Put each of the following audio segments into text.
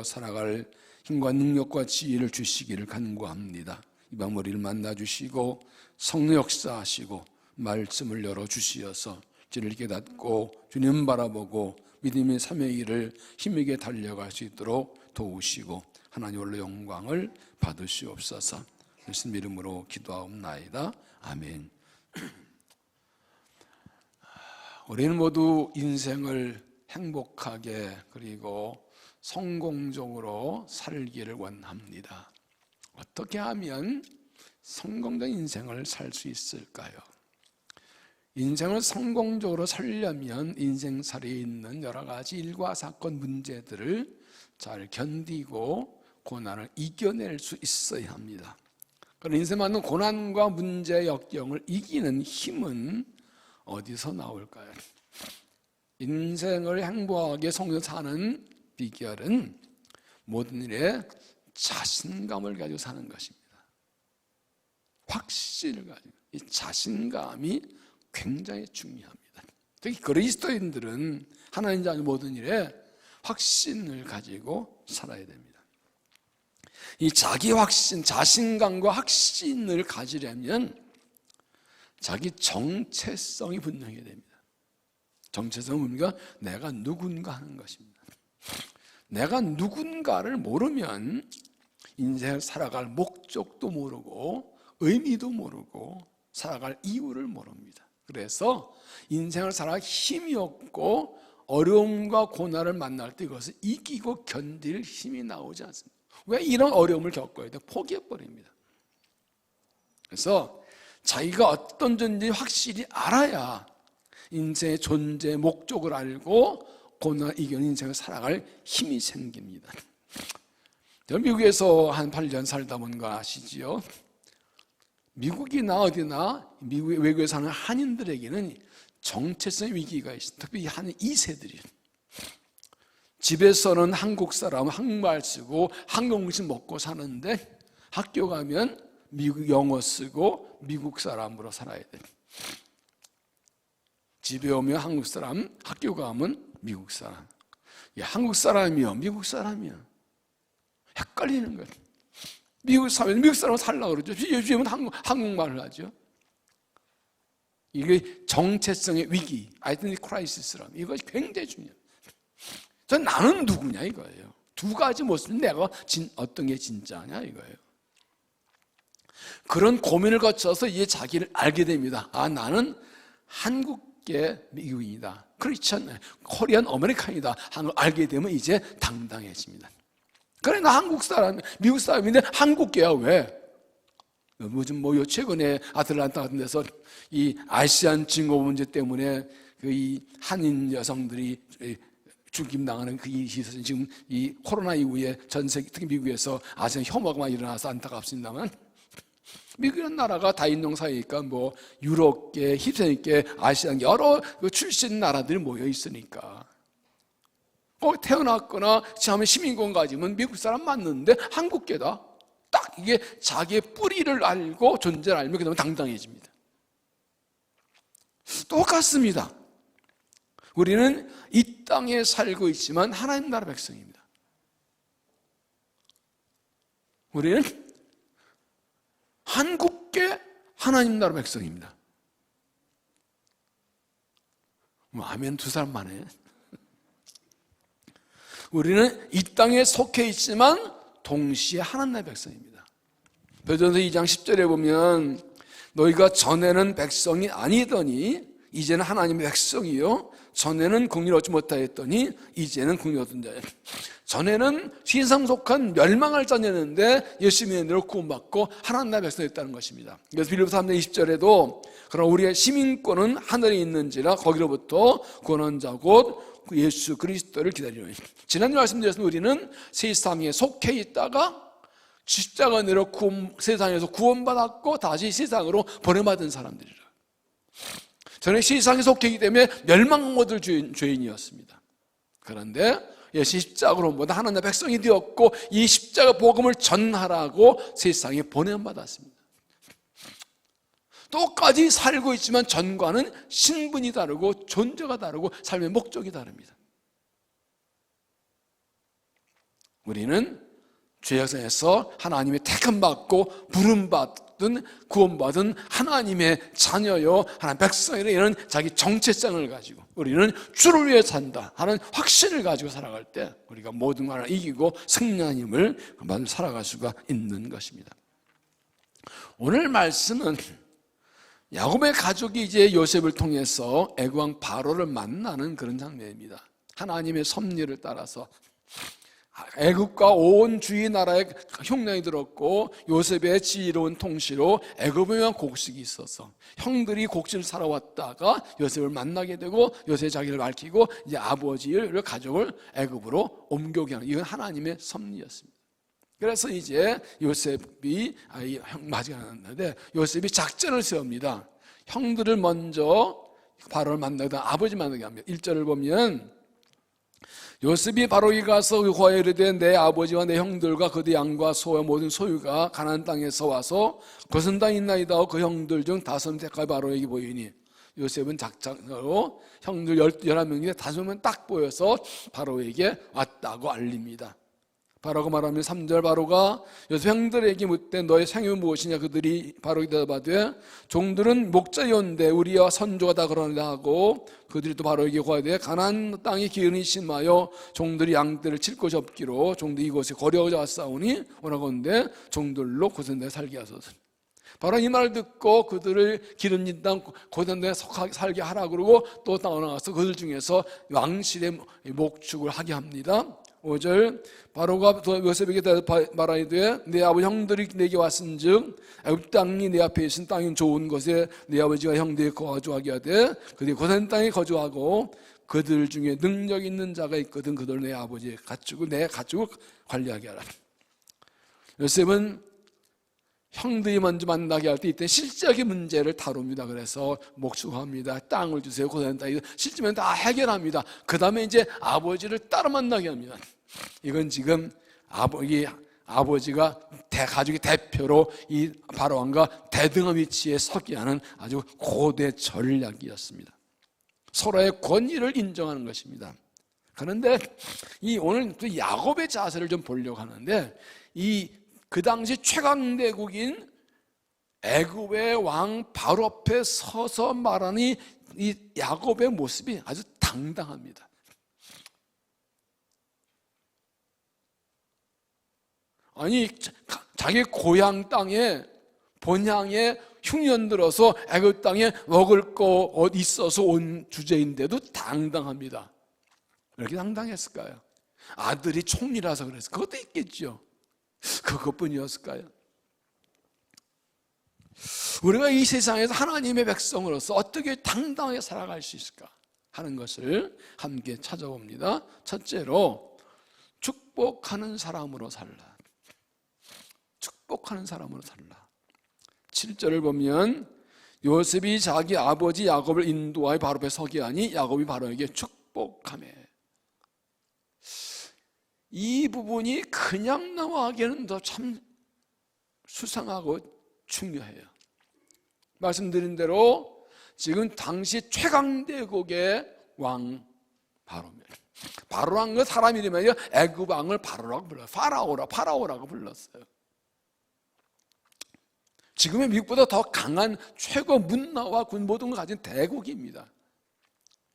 살아갈 힘과 능력과 지혜를 주시기를 간구합니다. 이 밤 우리를 만나주시고 성령 역사하시고 말씀을 열어주시어서 진리를 깨닫고 주님 바라보고 믿음의 삶의 길을 힘있게 달려갈 수 있도록 도우시고 하나님 홀로 영광을 받으시옵소서. 예수님 이름으로 기도하옵나이다. 아멘. 우리는 모두 인생을 행복하게 그리고 성공적으로 살기를 원합니다. 어떻게 하면 성공적인 인생을 살 수 있을까요? 인생을 성공적으로 살려면 인생살이에 있는 여러 가지 일과 사건 문제들을 잘 견디고 고난을 이겨낼 수 있어야 합니다. 그런 인생에 맞는 고난과 문제 역경을 이기는 힘은 어디서 나올까요? 인생을 행복하게 성공적으로 사는 비결은 모든 일에 자신감을 가지고 사는 것입니다. 확신을 가지고, 이 자신감이 굉장히 중요합니다. 특히 그리스도인들은 하나님 자녀 모든 일에 확신을 가지고 살아야 됩니다. 이 자기 확신, 자신감과 확신을 가지려면 자기 정체성이 분명해야 됩니다. 정체성은 뭡니까? 내가 누군가 하는 것입니다. 내가 누군가를 모르면 인생을 살아갈 목적도 모르고 의미도 모르고 살아갈 이유를 모릅니다. 그래서 인생을 살아갈 힘이 없고 어려움과 고난을 만날 때 이것을 이기고 견딜 힘이 나오지 않습니다. 왜 이런 어려움을 겪어야 돼? 포기해버립니다. 그래서 자기가 어떤 존재인지 확실히 알아야 인생의 존재 목적을 알고 고난 이겨낸 인생을 살아갈 힘이 생깁니다. 미국에서 한 8년 살다 본 거 아시지요? 미국이나 어디나 미국 외국에 사는 한인들에게는 정체성의 위기가 있습니다. 특히 한인 2세들이 집에서는 한국 사람 한국말 쓰고 한국 음식 먹고 사는데 학교 가면 미국 영어 쓰고 미국 사람으로 살아야 돼요. 집에 오면 한국 사람, 학교 가면 미국 사람. 한국 사람이요, 미국 사람이요. 헷갈리는 거예요. 미국 사람 살라고 그러죠. 요즘은 한국말을 하죠. 이게 정체성의 위기, 아이덴티티 크라이시스라면 이것이 굉장히 중요해요. 나는 누구냐 이거예요. 두 가지 모습은 내가 어떤 게 진짜냐 이거예요. 그런 고민을 거쳐서 이제 자기를 알게 됩니다. 아, 나는 한국계 미국인이다. 크리스천, 코리안 아메리칸이다 하는 걸 알게 되면 이제 당당해집니다. 그래, 나 한국 사람, 미국 사람인데 한국계야. 왜? 요즘 최근에 아틀란타 같은 데서 이 아시안 증오 문제 때문에 이 한인 여성들이 죽임당하는 그 일이 있어서 지금 이 코로나 이후에 전 세계, 특히 미국에서 아시안 혐오가 많이 일어나서 안타깝습니다만 미국이라는 나라가 다인종 사회니까 유럽계, 힙스터계, 아시안 여러 출신 나라들이 모여 있으니까 태어났거나 처음에 시민권 가지면 미국 사람 맞는데 한국계다. 딱 이게 자기의 뿌리를 알고 존재를 알면 그다음에 당당해집니다. 똑같습니다. 우리는 이 땅에 살고 있지만 하나님 나라 백성입니다. 우리는 한국계 하나님 나라 백성입니다. 아멘 두 사람만 해. 우리는 이 땅에 속해 있지만 동시에 하나님 나라의 백성입니다. 베드로전서 2장 10절에 보면 너희가 전에는 백성이 아니더니 이제는 하나님의 백성이요 전에는 긍휼을 얻지 못하였더니 이제는 긍휼을 얻은 자예요. 전에는 세상 속한 멸망할 자였는데 예수님의 은혜로 구원받고 하나님 나라의 백성이 됐다는 것입니다. 그래서 빌립보서 3장 20절에도 그럼 우리의 시민권은 하늘에 있는지라 거기로부터 구원한 자 곧 예수 그리스도를 기다리는. 지난주 말씀드렸습니다. 우리는 세상에 속해 있다가 십자가 은혜로 세상에서 구원받았고 다시 세상으로 보내받은 사람들이라. 저는 세상에 속해 있기 때문에 멸망 모든 죄인이었습니다. 그런데 예수 십자가로 모두 하나님의 백성이 되었고 이 십자가 복음을 전하라고 세상에 보내받았습니다. 똑같이 살고 있지만 전과는 신분이 다르고 존재가 다르고 삶의 목적이 다릅니다. 우리는 죄악에서 하나님의 택함받고 부름받은 구원받은 하나님의 자녀요 하나님 백성이라는 이런 자기 정체성을 가지고 우리는 주를 위해 산다 하는 확신을 가지고 살아갈 때 우리가 모든 걸 이기고 승리한 힘을 살아갈 수가 있는 것입니다. 오늘 말씀은 야곱의 가족이 이제 요셉을 통해서 애국왕 바로를 만나는 그런 장면입니다. 하나님의 섭리를 따라서 애굽과 온 주위 나라에 흉년이 들었고 요셉의 지혜로운 통치로 애굽에만 곡식이 있어서 형들이 곡식을 사러 왔다가 요셉을 만나게 되고 요셉의 자기를 밝히고 이제 아버지를 가족을 애굽으로 옮겨오게 하는 이건 하나님의 섭리였습니다. 그래서 이제 요셉이 맞이가 났는데 요셉이 작전을 세웁니다. 형들을 먼저 바로를 만나다 아버지 만나게 합니다. 1절을 보면 요셉이 바로에 가서 그와 이르되 내 아버지와 내 형들과 그들 양과 소와 모든 소유가 가나안 땅에서 와서 거선 땅에 있나이다. 그 형들 중 5명까지 바로에게 보이니 요셉은 작전으로 형들 11명인데 5명 딱 보여서 바로에게 왔다고 알립니다. 바로가 말하면 3절 바로가 요셉 형들에게 묻되 너의 생유는 무엇이냐 그들이 바로에게 대답하되 종들은 목자였는데 우리와 선조가 다 그러느라 하고 그들이 또 바로에게 고하되 가나안 땅에 기근이 심하여 종들이 양떼를 칠 곳이 없기로 종들이 이곳에 거류하고자 왔사오니 오라건대 종들로 고센데 살게 하소서. 바로 이 말을 듣고 그들을 기름진 땅 고센데 살게 하라 그러고 또 나가서 그들 중에서 왕실의 목축을 하게 합니다. 5절 바로가 요셉에게 말하이되 내 아버지 형들이 내게 왔은즉 애굽 땅이 내 앞에 있은 땅인 좋은 곳에 내 아버지가 형들이 거주하게 하되 그들이 고센 땅에 거주하고 그들 중에 능력 있는 자가 있거든 그들을 내 아버지의 가축을 내 가축을 관리하게 하라. 요셉은 형들이 먼저 만나게 할 때 이때 실제적인 문제를 다룹니다. 그래서 목축합니다. 땅을 주세요. 고센 땅에 실제면 다 해결합니다. 그 다음에 이제 아버지를 따로 만나게 합니다. 이건 지금 아버지가 가족의 대표로 이 바로왕과 대등한 위치에 서게 하는 아주 고대 전략이었습니다. 서로의 권위를 인정하는 것입니다. 그런데 오늘 또 야곱의 자세를 좀 보려고 하는데 그 당시 최강대국인 애굽의 왕 바로 앞에 서서 말하는 이 야곱의 모습이 아주 당당합니다. 아니 자기 고향 땅에 본향에 흉년 들어서 애굽 땅에 먹을 거 있어서 온 주제인데도 당당합니다. 왜 이렇게 당당했을까요? 아들이 총리라서 그래서 그것도 있겠죠. 그것뿐이었을까요? 우리가 이 세상에서 하나님의 백성으로서 어떻게 당당하게 살아갈 수 있을까 하는 것을 함께 찾아봅니다. 첫째로 축복하는 사람으로 살라. 축복하는 사람으로 살라. 7절을 보면 요셉이 자기 아버지 야곱을 인도하여 바로 앞에 서게 하니 야곱이 바로에게 축복하며 이 부분이 그냥 나와하기에는 더 참 수상하고 중요해요. 말씀드린 대로 지금 당시 최강대국의 왕 바로면 바로라는 건 사람 이름이에요. 애굽 왕을 바로라고 불러요. 파라오라고 불렀어요. 지금의 미국보다 더 강한 최고 문화와 군 모든 걸 가진 대국입니다.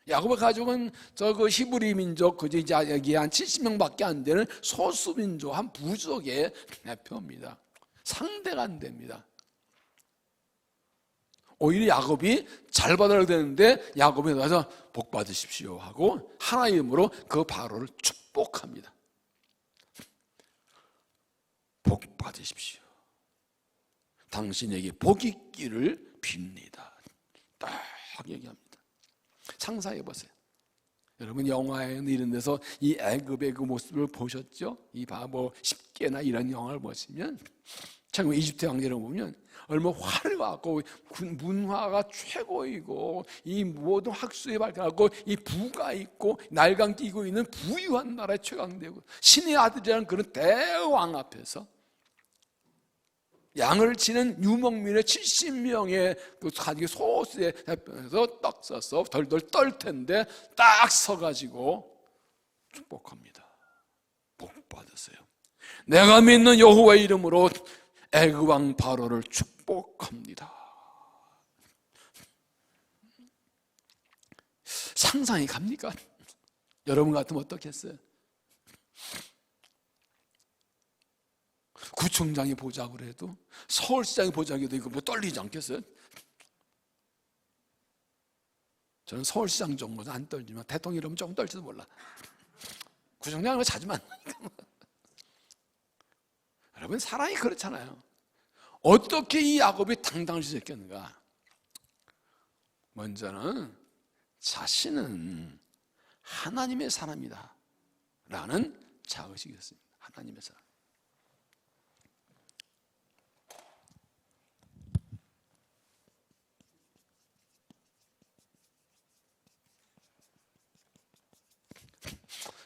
야곱의 가족은 그 히브리 민족 그저 이제 여기 한 70명밖에 안 되는 소수 민족 한 부족의 대표입니다. 상대가 안 됩니다. 오히려 야곱이 잘 받아야 되는데 야곱이 나서 복 받으십시오 하고 하나의 이름으로 그 바로를 축복합니다. 복 받으십시오. 당신에게 복이 있기를 빕니다. 딱 얘기합니다. 상상해 보세요. 여러분 영화에 이런 데서 이 애굽의 그 모습을 보셨죠? 이 바보 10개나 이런 영화를 보시면 참 이집트 왕조를 보면 얼마나 화려하고 문화가 최고이고 이 모든 학술이 발달하고 이 부가 있고 날강 끼고 있는 부유한 나라의 최강대국 신의 아들이라는 그런 대왕 앞에서 양을 치는 유목민의 70명의 그 가지고 소수의 대표에서 떡 써서 덜덜 떨 텐데 딱 서가지고 축복합니다. 복 받으세요. 내가 믿는 여호와의 이름으로 애굽 왕 바로를 축복합니다. 상상이 갑니까? 여러분 같으면 어떻겠어요? 구청장이 보자고 그래도, 서울시장이 보자고 해도 이거 뭐 떨리지 않겠어요? 저는 서울시장 정도는 안 떨지만 대통령 이러면 조금 떨지도 몰라. 구청장은 자주 만나니까. 여러분, 사람이 그렇잖아요. 어떻게 이 야곱이 당당할 수 있겠는가? 먼저는 자신은 하나님의 사람이다 라는 자의식이었습니다. 하나님의 사람.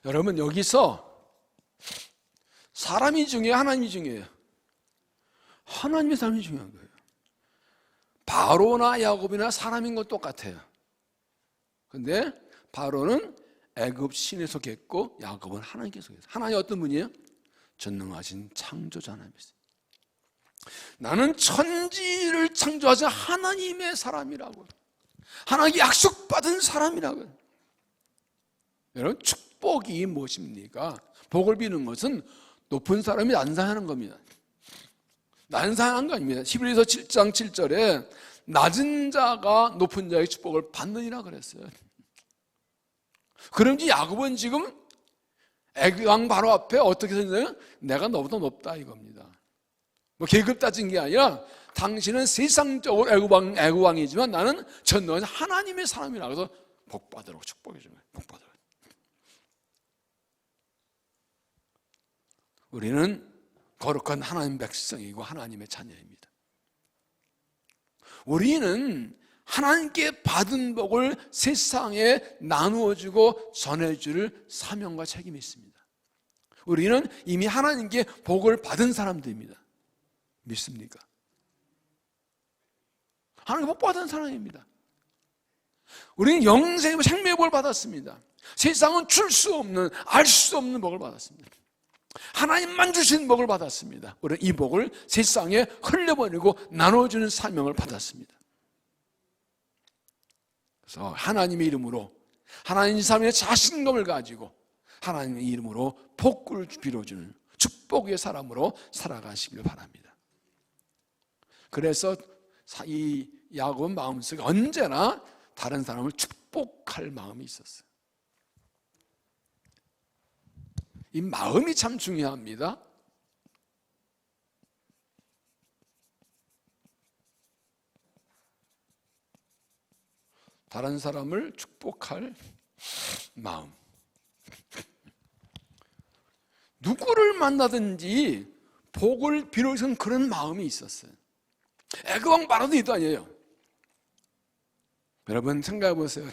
여러분, 여기서 사람이 중요해요, 하나님이 중요해요? 하나님의 사람이 중요한 거예요. 바로나 야곱이나 사람인 건 똑같아요. 근데 바로는 애굽 신에 속했고 야곱은 하나님께 속했어요. 하나님 어떤 분이에요? 전능하신 창조자 하나님이세요. 나는 천지를 창조하신 하나님의 사람이라고, 하나님께 약속받은 사람이라고. 여러분, 축복이 무엇입니까? 복을 비는 것은 높은 사람이 난사하는 겁니다. 난사하는 거 아닙니다. 히브리서 7장 7절에 낮은 자가 높은 자의 축복을 받느니라 그랬어요. 그런지 야곱은 지금 애굽 왕 바로 앞에 어떻게 생각해요? 내가 너보다 높다 이겁니다. 뭐 계급 따진 게 아니라 당신은 세상적으로 애굽 왕이지만 나는 전능한 하나님의 사람이라. 그래서 복 받으라고 축복해 준 거예요. 복 받으라고. 우리는 거룩한 하나님 백성이고 하나님의 자녀입니다. 우리는 하나님께 받은 복을 세상에 나누어주고 전해줄 사명과 책임이 있습니다. 우리는 이미 하나님께 복을 받은 사람들입니다. 믿습니까? 하나님께 복 받은 사람입니다. 우리는 영생의 생명의 복을 받았습니다. 세상은 줄 수 없는, 알 수 없는 복을 받았습니다. 하나님만 주신 복을 받았습니다. 우리는 이 복을 세상에 흘려버리고 나눠주는 사명을 받았습니다. 그래서 하나님의 이름으로, 하나님 삶의 자신감을 가지고 하나님의 이름으로 복을 빌어주는 축복의 사람으로 살아가시길 바랍니다. 그래서 이 야곱은 마음속에 언제나 다른 사람을 축복할 마음이 있었어요. 이 마음이 참 중요합니다. 다른 사람을 축복할 마음. 누구를 만나든지 복을 빌어주는 그런 마음이 있었어요. 애굽 왕 바로도 이도 아니에요. 여러분 생각해 보세요.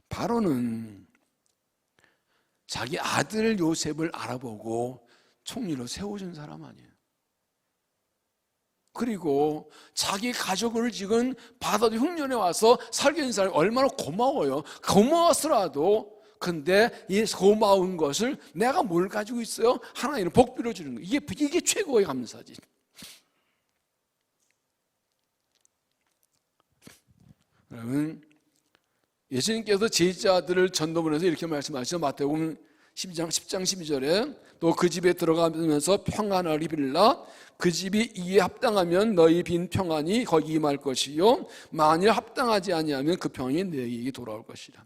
바로는 자기 아들 요셉을 알아보고 총리로 세워준 사람 아니에요. 그리고 자기 가족을 지금 바다도 흉년에 와서 살게 된 사람이 얼마나 고마워요. 고마웠더라도 근데 이 고마운 것을 내가 뭘 가지고 있어요? 하나님은 복 빌어주는 거예요. 이게 최고의 감사지. 여러분, 예수님께서 제자들을 전도문에서 이렇게 말씀하시죠. 마태복음 10장 12절에 또 그 집에 들어가면서 평안을 입으라. 그 집이 이에 합당하면 너희 빈 평안이 거기 임할 것이요 만일 합당하지 아니하면 그 평안이 너희에게 돌아올 것이라.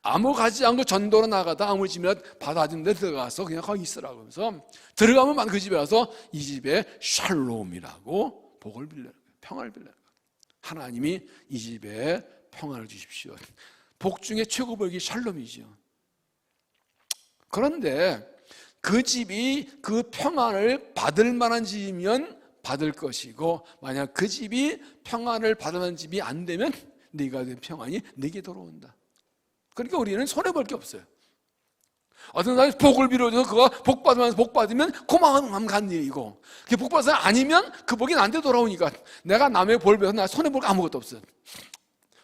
아무 가지 않고 전도로 나가다 아무 집이나 받아준 데 들어가서 그냥 거기 있으라고 하면서 들어가면 그 집에 가서 이 집에 샬롬이라고 복을 빌려요. 평안을 빌려요. 하나님이 이 집에 평안을 주십시오. 복 중에 최고 복이 샬롬이죠. 그런데 그 집이 그 평안을 받을 만한 집이면 받을 것이고 만약 그 집이 평안을 받을 만한 집이 안 되면 네가 된 평안이 네게 돌아온다. 그러니까 우리는 손해볼 게 없어요. 어떤 사람이 복을 빌어줘서 그가 복 받으면서 복 받으면 고마움 간 일이고 그게 복 받아서 아니면 그 복이 나한테 돌아오니까 내가 남의 볼 배워서 나 손해볼 거 아무것도 없어요.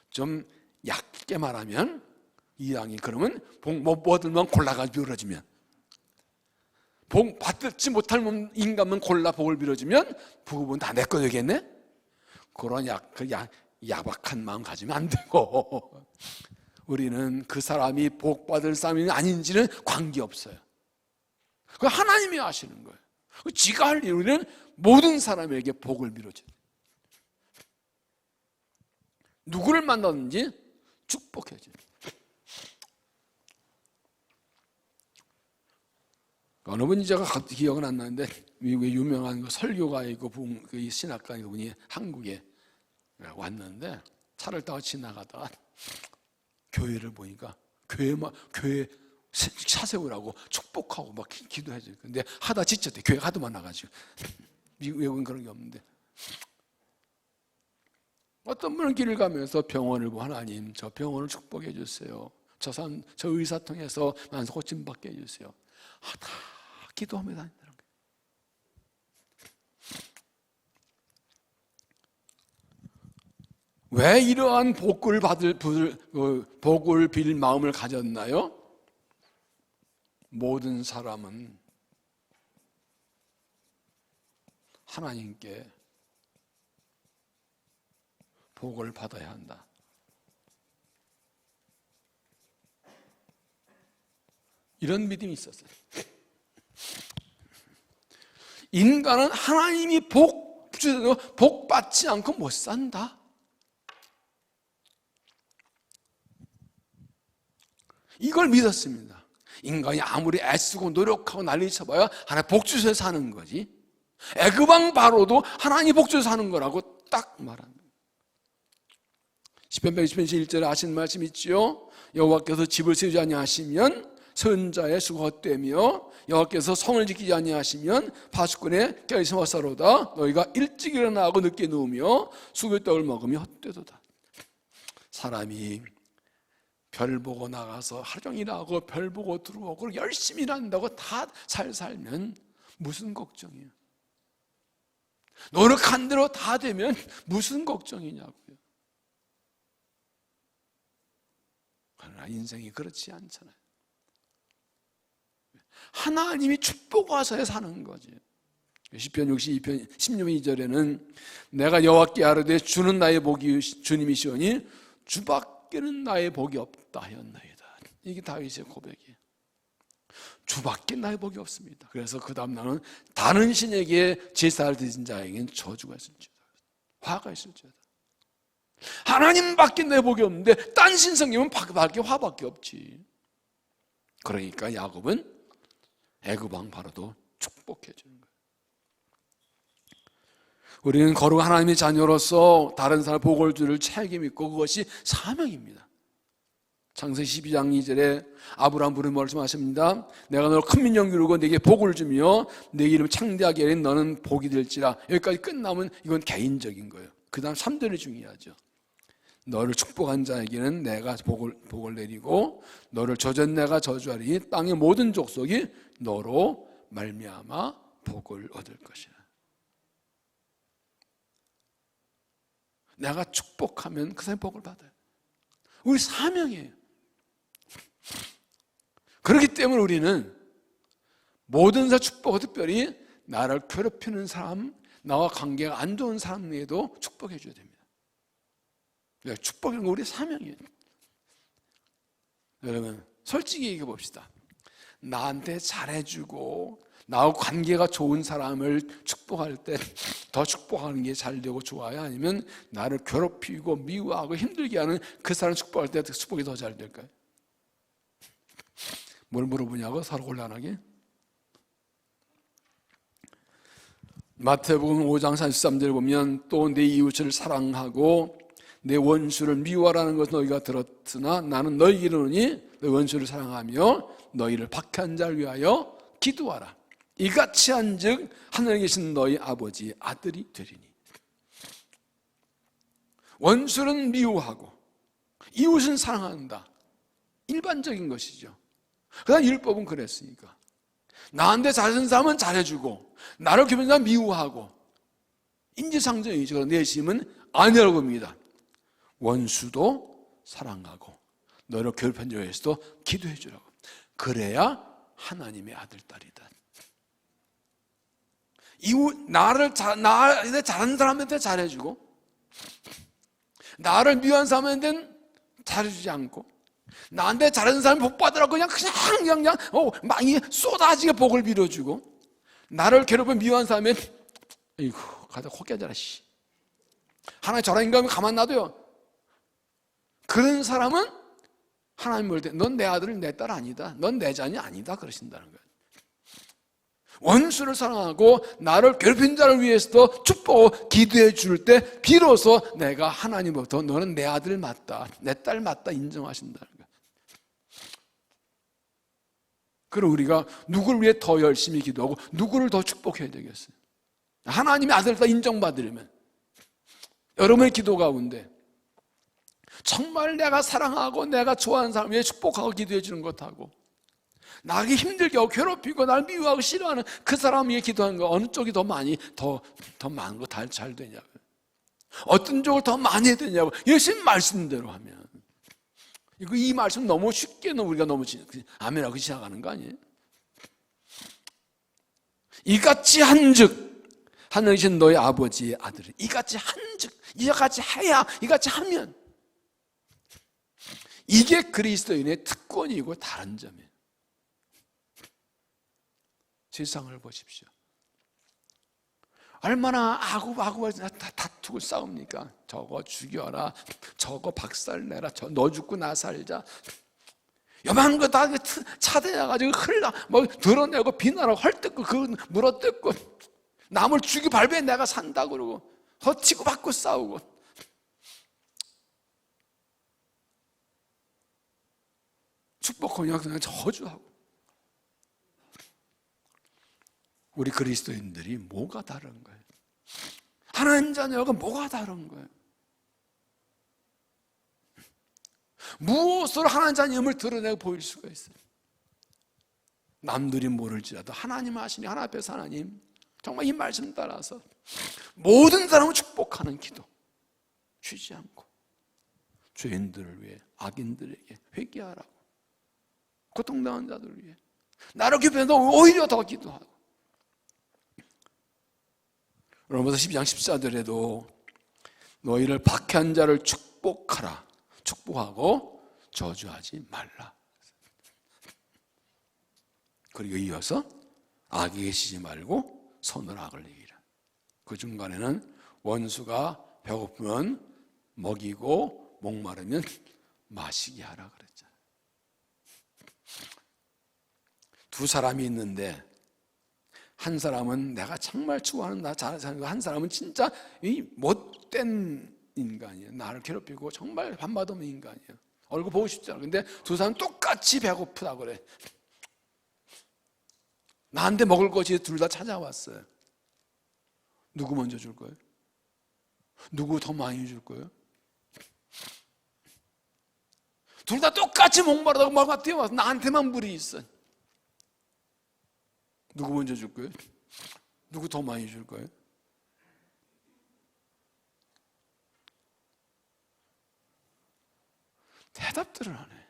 좀 얕게 말하면 이왕이 그러면 복 못 받으면 골라가지고 빌어주면 복 받지 못할 인간만 골라 복을 빌어주면 복은 다 내 거 되겠네? 그런 야박한 마음 가지면 안 되고, 우리는 그 사람이 복 받을 사람이 아닌지는 관계없어요. 그건 하나님이 아시는 거예요. 지가 할 일, 우리는 모든 사람에게 복을 빌어줘요. 누구를 만나든지 축복해줘요. 어느 분이 제가 기억은 안 나는데, 미국의 유명한 설교가이고 신학가이고 분이 한국에 왔는데, 차를 타고 지나가다가 교회를 보니까 교회 차 세우라고 축복하고 막 기도해줘요. 근데 하다 지쳤대. 교회 하도 많아가지고. 미국 외국은 그런 게 없는데, 어떤 분은 길을 가면서 병원을 보고, 하나님 저 병원을 축복해 주세요. 저 의사 통해서 만성 고침 받게 해주세요. 다 기도하며 다닌다는 거예요. 왜 이러한 복을 빌 마음을 가졌나요? 모든 사람은 하나님께 복을 받아야 한다. 이런 믿음이 있었어요. 인간은 하나님이 복 받지 않고 못 산다. 이걸 믿었습니다. 인간이 아무리 애쓰고 노력하고 난리 쳐봐야 하나님 복 주셔서 사는 거지. 애굽 왕 바로도 하나님 복 주셔서 사는 거라고 딱 말합니다. 시편 120편 1절에 하신 말씀 있지요. 여호와께서 집을 세우지 아니하시면 선자의 수가 헛되며 여호와께서 성을 지키지 아니하시면 파수꾼의 껴있음 헛사로다. 너희가 일찍 일어나고 늦게 누우며 수교떡을 먹으며 헛되도다. 사람이 별 보고 나가서 하루 종일 일하고 별 보고 들어오고 열심히 일한다고 다 잘 살면 무슨 걱정이에요? 노력한 대로 다 되면 무슨 걱정이냐고요. 그러나 인생이 그렇지 않잖아요. 하나님이 축복하셔야 사는 거지. 시편 62편 16편 2절에는 내가 여호와께 아뢰되 주는 나의 복이 주님이시오니 주밖에는 나의 복이 없다 하였나이다. 이게 다윗의 고백이에요. 주밖에 나의 복이 없습니다. 그래서 그 다음 나는 다른 신에게 제사를 드린 자에게는 저주가 있을지어다, 화가 있을지어다. 하나님밖에 내 복이 없는데 딴 신성님은 밖에 화밖에 없지. 그러니까 야곱은 애굽 왕 바로도 축복해 주는 거예요. 우리는 거룩한 하나님의 자녀로서 다른 사람 복을 줄 책임 있고 그것이 사명입니다. 창세기 12장 2절에 아브라함 부르는 말씀하십니다. 내가 너를 큰 민족 이루고 네게 복을 주며 네 이름 창대하게 하리니 너는 복이 될지라. 여기까지 끝나면 이건 개인적인 거예요. 그 다음 3절이 중요하죠. 너를 축복한 자에게는 내가 복을 내리고 너를 저주한 내가 저주하리니 땅의 모든 족속이 너로 말미암아 복을 얻을 것이라. 내가 축복하면 그 사람이 복을 받아요. 우리 사명이에요. 그렇기 때문에 우리는 모든 사 축복과 특별히 나를 괴롭히는 사람, 나와 관계가 안 좋은 사람에게도 축복해 줘야 됩니다. 축복이라는 건 우리 사명이에요. 여러분 솔직히 얘기해 봅시다. 나한테 잘해주고 나하고 관계가 좋은 사람을 축복할 때 더 축복하는 게 잘 되고 좋아요? 아니면 나를 괴롭히고 미워하고 힘들게 하는 그 사람 축복할 때 축복이 더 잘 될까요? 뭘 물어보냐고 서로 곤란하게? 마태복음 5장 43절 보면 또 내 이웃을 사랑하고 내 원수를 미워하라는 것을 너희가 들었으나 나는 너희에게 이르노니 너희 원수를 사랑하며 너희를 박해한 자를 위하여 기도하라. 이같이 한즉 하늘에 계신 너희 아버지 아들이 되리니. 원수는 미워하고 이웃은 사랑한다. 일반적인 것이죠. 그다음 율법은 그랬으니까 나한테 잘하는 사람은 잘해주고 나를 괴롭히는 사람은 미워하고 인지상정이죠. 내심은 아니라고 봅니다. 원수도 사랑하고 너를 괴롭힌 자에 대해서도 기도해 주라고. 그래야 하나님의 아들, 딸이다. 나한테 잘하는 사람한테 잘해주고, 나를 미워한 사람한테는 잘해주지 않고, 나한테 잘하는 사람이 복 받으라고 그냥 많이 쏟아지게 복을 빌어주고, 나를 괴롭혀 미워한 사람은 이거 가다 코 깨져라 씨. 하나님 저런 인간을 가만 놔둬요. 그런 사람은 하나님 볼 때 넌 내 아들 내 딸 아니다, 넌 내 자녀 아니다 그러신다는 거예요. 원수를 사랑하고 나를 괴롭힌 자를 위해서도 축복하고 기도해 줄 때 비로소 내가 하나님부터 너는 내 아들 맞다, 내 딸 맞다 인정하신다는 거예요. 그리고 우리가 누구를 위해 더 열심히 기도하고 누구를 더 축복해야 되겠어요? 하나님의 아들 딸 인정받으려면 여러분의 기도 가운데 정말 내가 사랑하고 내가 좋아하는 사람 위해 축복하고 기도해 주는 것하고, 나에게 힘들게 하고 괴롭히고 날 미워하고 싫어하는 그 사람 위해 기도하는 거, 어느 쪽이 더 많이 더 많은 거 잘 되냐고요. 어떤 쪽을 더 많이 해야 되냐고. 예수님 말씀대로 하면 이 말씀 너무 쉽게 우리가 너무 아멘하고 시작하는 거 아니에요? 이같이 한즉 하늘이신 너희 아버지의 아들이, 이같이 한즉, 이같이 해야, 이같이 하면, 이게 그리스도인의 특권이고 다른 점이에요. 세상을 보십시오. 얼마나 아구바구 다투고 싸웁니까? 저거 죽여라, 저거 박살내라, 너 죽고 나 살자. 요만한 거 다 차대가지고 드러내고 비난하고 헐뜯고 물어뜯고, 남을 죽이 발배해 내가 산다 그러고 허치고 받고 싸우고. 축복하냐 그냥 저주하고. 우리 그리스도인들이 뭐가 다른 거예요? 하나님 자녀가 뭐가 다른 거예요? 무엇으로 하나님 자녀임을 드러내고 보일 수가 있어요? 남들이 모를지라도 하나님 아시니, 하나님 앞에서 하나님 정말 이 말씀 따라서 모든 사람을 축복하는 기도, 쉬지 않고 죄인들을 위해, 악인들에게 회개하라고, 고통당한 자들을 위해, 나를 기쁘면서 오히려 더 기도하고. 로마서 12장 14절에도 너희를 박해한 자를 축복하라, 축복하고 저주하지 말라. 그리고 이어서 악에게 계시지 말고 선으로 악을 이기라. 그 중간에는 원수가 배고프면 먹이고 목마르면 마시게 하라 그랬잖아요. 두 사람이 있는데 한 사람은 내가 정말 좋아하는 나 잘하는 거, 한 사람은 진짜 이 못된 인간이에요. 나를 괴롭히고 정말 한마디면 인간이에요. 얼굴 보고 싶지 않아. 근데 두 사람은 똑같이 배고프다 그래. 나한테 먹을 것이 둘 다 찾아왔어요. 누구 먼저 줄 거예요? 누구 더 많이 줄 거예요? 둘 다 똑같이 목마르다고 뭐가 뛰어와서 나한테만 물이 있어. 누구 먼저 줄 거예요? 누구 더 많이 줄 거예요? 대답들을 안 해.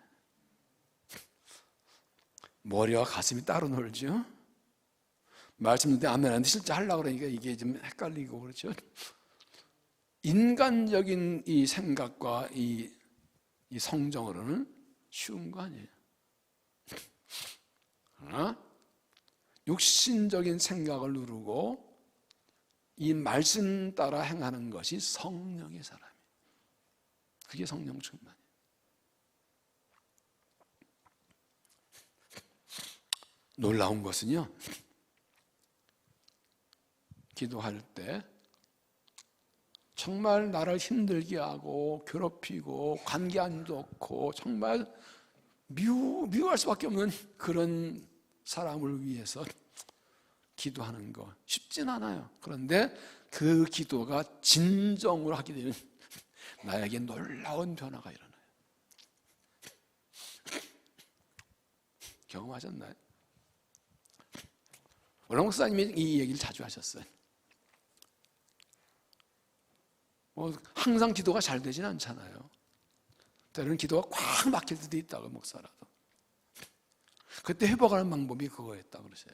머리와 가슴이 따로 놀죠? 말씀 듣는데 아멘 하는데 실제 하려고 그러니까 이게 좀 헷갈리고 그렇죠? 인간적인 이 생각과 이 성정으로는 쉬운 거 아니에요. 그러나 육신적인 생각을 누르고 이 말씀 따라 행하는 것이 성령의 사람이에요. 그게 성령 충만이에요. 놀라운 것은요, 기도할 때 정말 나를 힘들게 하고 괴롭히고 관계 안 좋고 정말 미워할 수밖에 없는 그런 사람을 위해서 기도하는 거 쉽진 않아요. 그런데 그 기도가 진정으로 하게 되면 나에게 놀라운 변화가 일어나요. 경험하셨나요? 원랑 목사님이 이 얘기를 자주 하셨어요. 항상 기도가 잘 되진 않잖아요. 때로는 기도가 꽉 막힐 때도 있다고, 목사라도. 그때 회복하는 방법이 그거였다 그러세요.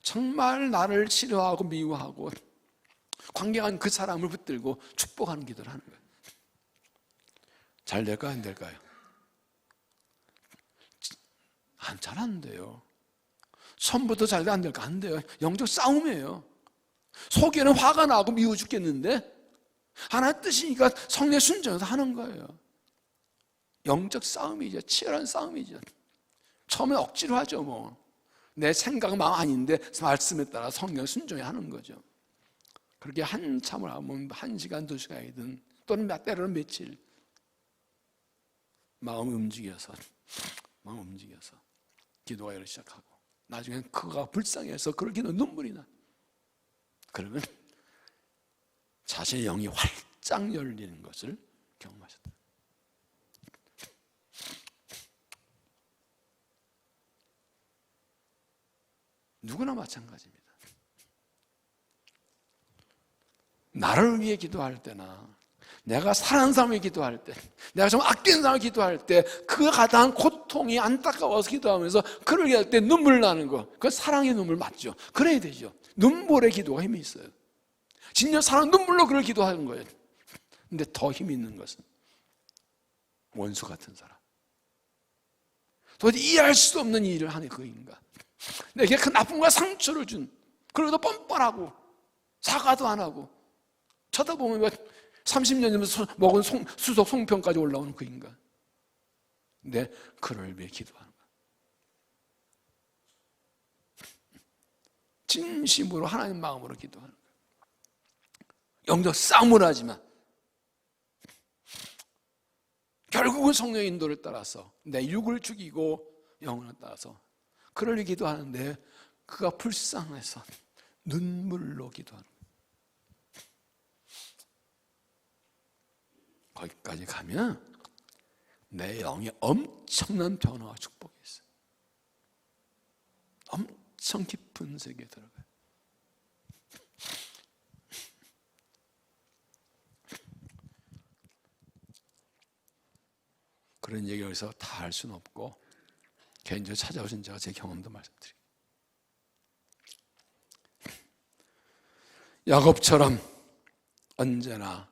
정말 나를 싫어하고 미워하고 관계한 그 사람을 붙들고 축복하는 기도를 하는 거예요. 잘 될까요? 안 될까요? 잘 안 돼요. 처음부터 잘 돼 안 될까? 안 돼요. 영적 싸움이에요. 속에는 화가 나고 미워 죽겠는데 하나의 뜻이니까 성령의 순종에서 하는 거예요. 영적 싸움이죠. 치열한 싸움이죠. 처음에 억지로 하죠. 뭐 내 생각은 마음 아닌데 말씀에 따라 성령 순종해 하는 거죠. 그렇게 한참을 하면 1시간, 2시간이든 또는 때로는 며칠 마음이 움직여서 기도가 이렇게 시작하고 나중엔 그가 불쌍해서 그럴 기도 눈물이 나. 그러면 자신의 영이 활짝 열리는 것을 경험하셨다. 누구나 마찬가지입니다. 나를 위해 기도할 때나 내가 사랑하는 사람을 기도할 때, 내가 정말 아끼는 사람을 기도할 때 그 가장 고통이 안타까워서 기도하면서 그를 기도할 때 눈물 나는 거, 그건 사랑의 눈물 맞죠? 그래야 되죠. 눈물의 기도가 힘이 있어요. 진짜 사랑 눈물로 그를 기도하는 거예요. 근데 더 힘이 있는 것은 원수 같은 사람, 도대체 이해할 수 없는 일을 하는 그 인간, 내게 그 나쁨과 상처를 준, 그러고도 뻔뻔하고 사과도 안 하고 쳐다보면 30년이면 먹은 수석 송편까지 올라오는 그 인간, 근데 그를 위해 기도하는 거야. 진심으로 하나님 마음으로 기도하는 거야. 영적 싸움을 하지만 결국은 성령의 인도를 따라서 내 육을 죽이고 영혼을 따라서 그를 위해 기도하는데 그가 불쌍해서 눈물로 기도하는 거야. 거기까지 가면 내 영에 엄청난 변화와 축복이 있어요. 엄청 깊은 세계에 들어가요. 그런 얘기를 여기서 다 할 수는 없고 개인적으로 찾아오신 제가 제 경험도 말씀드릴게요. 야곱처럼 언제나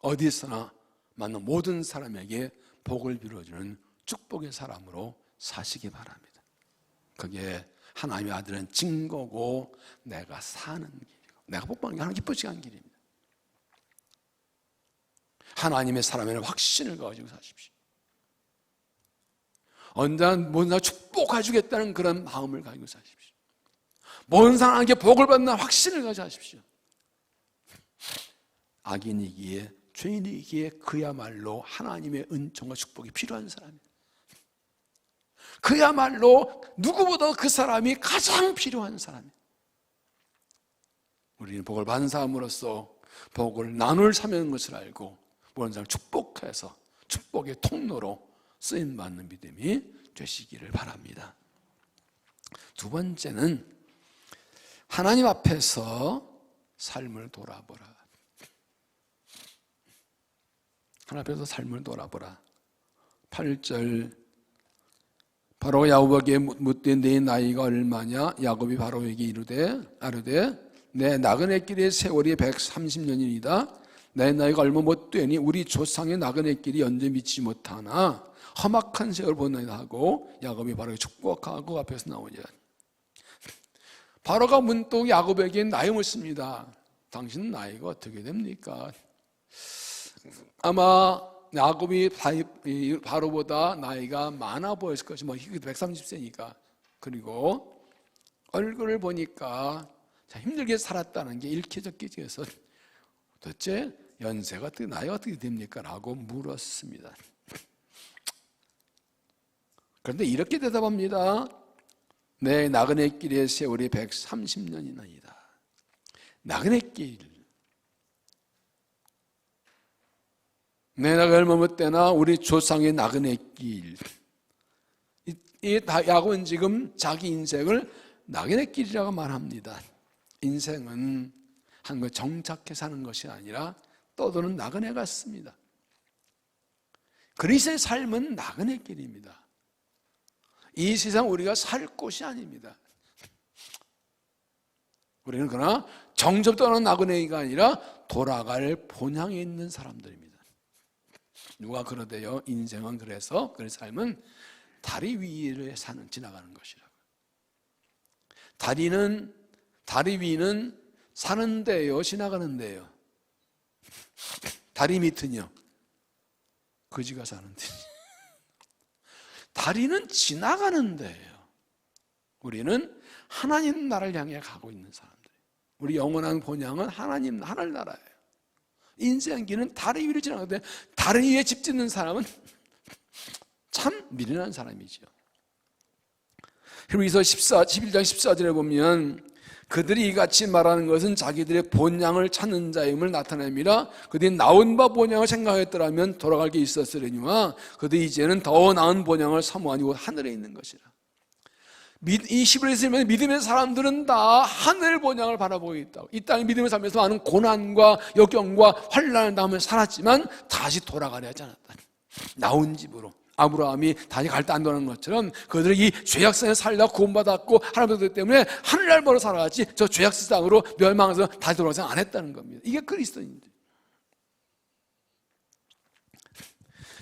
어디서나 만난 모든 사람에게 복을 빌어주는 축복의 사람으로 사시기 바랍니다. 그게 하나님의 아들은 증거고 내가 사는 길이고 내가 복받는 게 하나님 기쁘시게 하는 길입니다. 하나님의 사람에는 확신을 가지고 사십시오. 언제나 뭔가 축복해 주겠다는 그런 마음을 가지고 사십시오. 모든 사람에게 복을 받는 확신을 가지고 사십시오. 악인이기에 죄인이기에 그야말로 하나님의 은총과 축복이 필요한 사람이에요. 그야말로 누구보다 그 사람이 가장 필요한 사람이에요. 우리는 복을 받은 사람으로서 복을 나눌 사명인 것을 알고 모든 사람을 축복해서 축복의 통로로 쓰임받는 믿음이 되시기를 바랍니다. 두 번째는 하나님 앞에서 삶을 돌아보라. 하나님 앞에서 삶을 돌아보라. 8절, 바로 야곱에게 묻되 네 나이가 얼마냐? 야곱이 바로에게 이르되 내 나그네 길의 세월이 130년이니이다. 내 나이가 얼마 못 되니 우리 조상의 나그네 길이 연재 믿지 못하나 험악한 세월 보내다 하고 야곱이 바로에게 축복하고 앞에서 나오냐. 바로가 문득 야곱에게 나이 묻습니다. 당신 나이가 어떻게 됩니까? 아마 야곱이 바로보다 나이가 많아 보였을 것이 130세니까. 그리고 얼굴을 보니까 힘들게 살았다는 게 읽혀졌기위해서 도대체 연세가 어떻게, 나이가 어떻게 됩니까? 라고 물었습니다. 그런데 이렇게 대답합니다. 내 나그네 길의 세월이 130년이나이다. 나그네 길, 내 나이가 얼마 못 되나 우리 조상의 나그네 길. 이 야곱은 지금 자기 인생을 나그네 길이라고 말합니다. 인생은 한 거 정착해 사는 것이 아니라 떠도는 나그네 같습니다. 그리스도의 삶은 나그네 길입니다. 이 세상 우리가 살 곳이 아닙니다. 우리는 그러나 정접 떠나는 나그네가 아니라 돌아갈 본향에 있는 사람들입니다. 누가 그러대요. 인생은 그래서 그 삶은 다리 위를 지나가는 것이라고. 다리 위는 사는 데요, 지나가는 데요. 다리 밑은요, 거지가 사는 데. 다리는 지나가는 데예요. 우리는 하나님 나라를 향해 가고 있는 사람들. 우리 영원한 본향은 하나님 하늘 나라예요. 인생길은 다리 위를 지나가는데 다리 위에 집 짓는 사람은 참 미련한 사람이죠. 히브리서 11장 14절에 보면 그들이 이같이 말하는 것은 자기들의 본향을 찾는 자임을 나타냅니다. 그들이 나온 바 본향을 생각했더라면 돌아갈 게 있었으려니와 그들이 이제는 더 나은 본향을 사모하니 곧 하늘에 있는 것이라. 이 히브리서 믿음의 사람들은 다 하늘 본향을 바라보고 있다고. 이 땅의 믿음을 살면서 많은 고난과 역경과 환난을 당하며 살았지만 다시 돌아가려 하지 않았다. 나온 집으로. 아브라함이 다시 갈 때 안 돌아가는 것처럼 그들이 이 죄악성에 살다 구원받았고 하나님의 때문에 하늘날 보러 살아갔지 저 죄악성 땅으로 멸망해서 다시 돌아가지 안 했다는 겁니다. 이게 그리스도인들.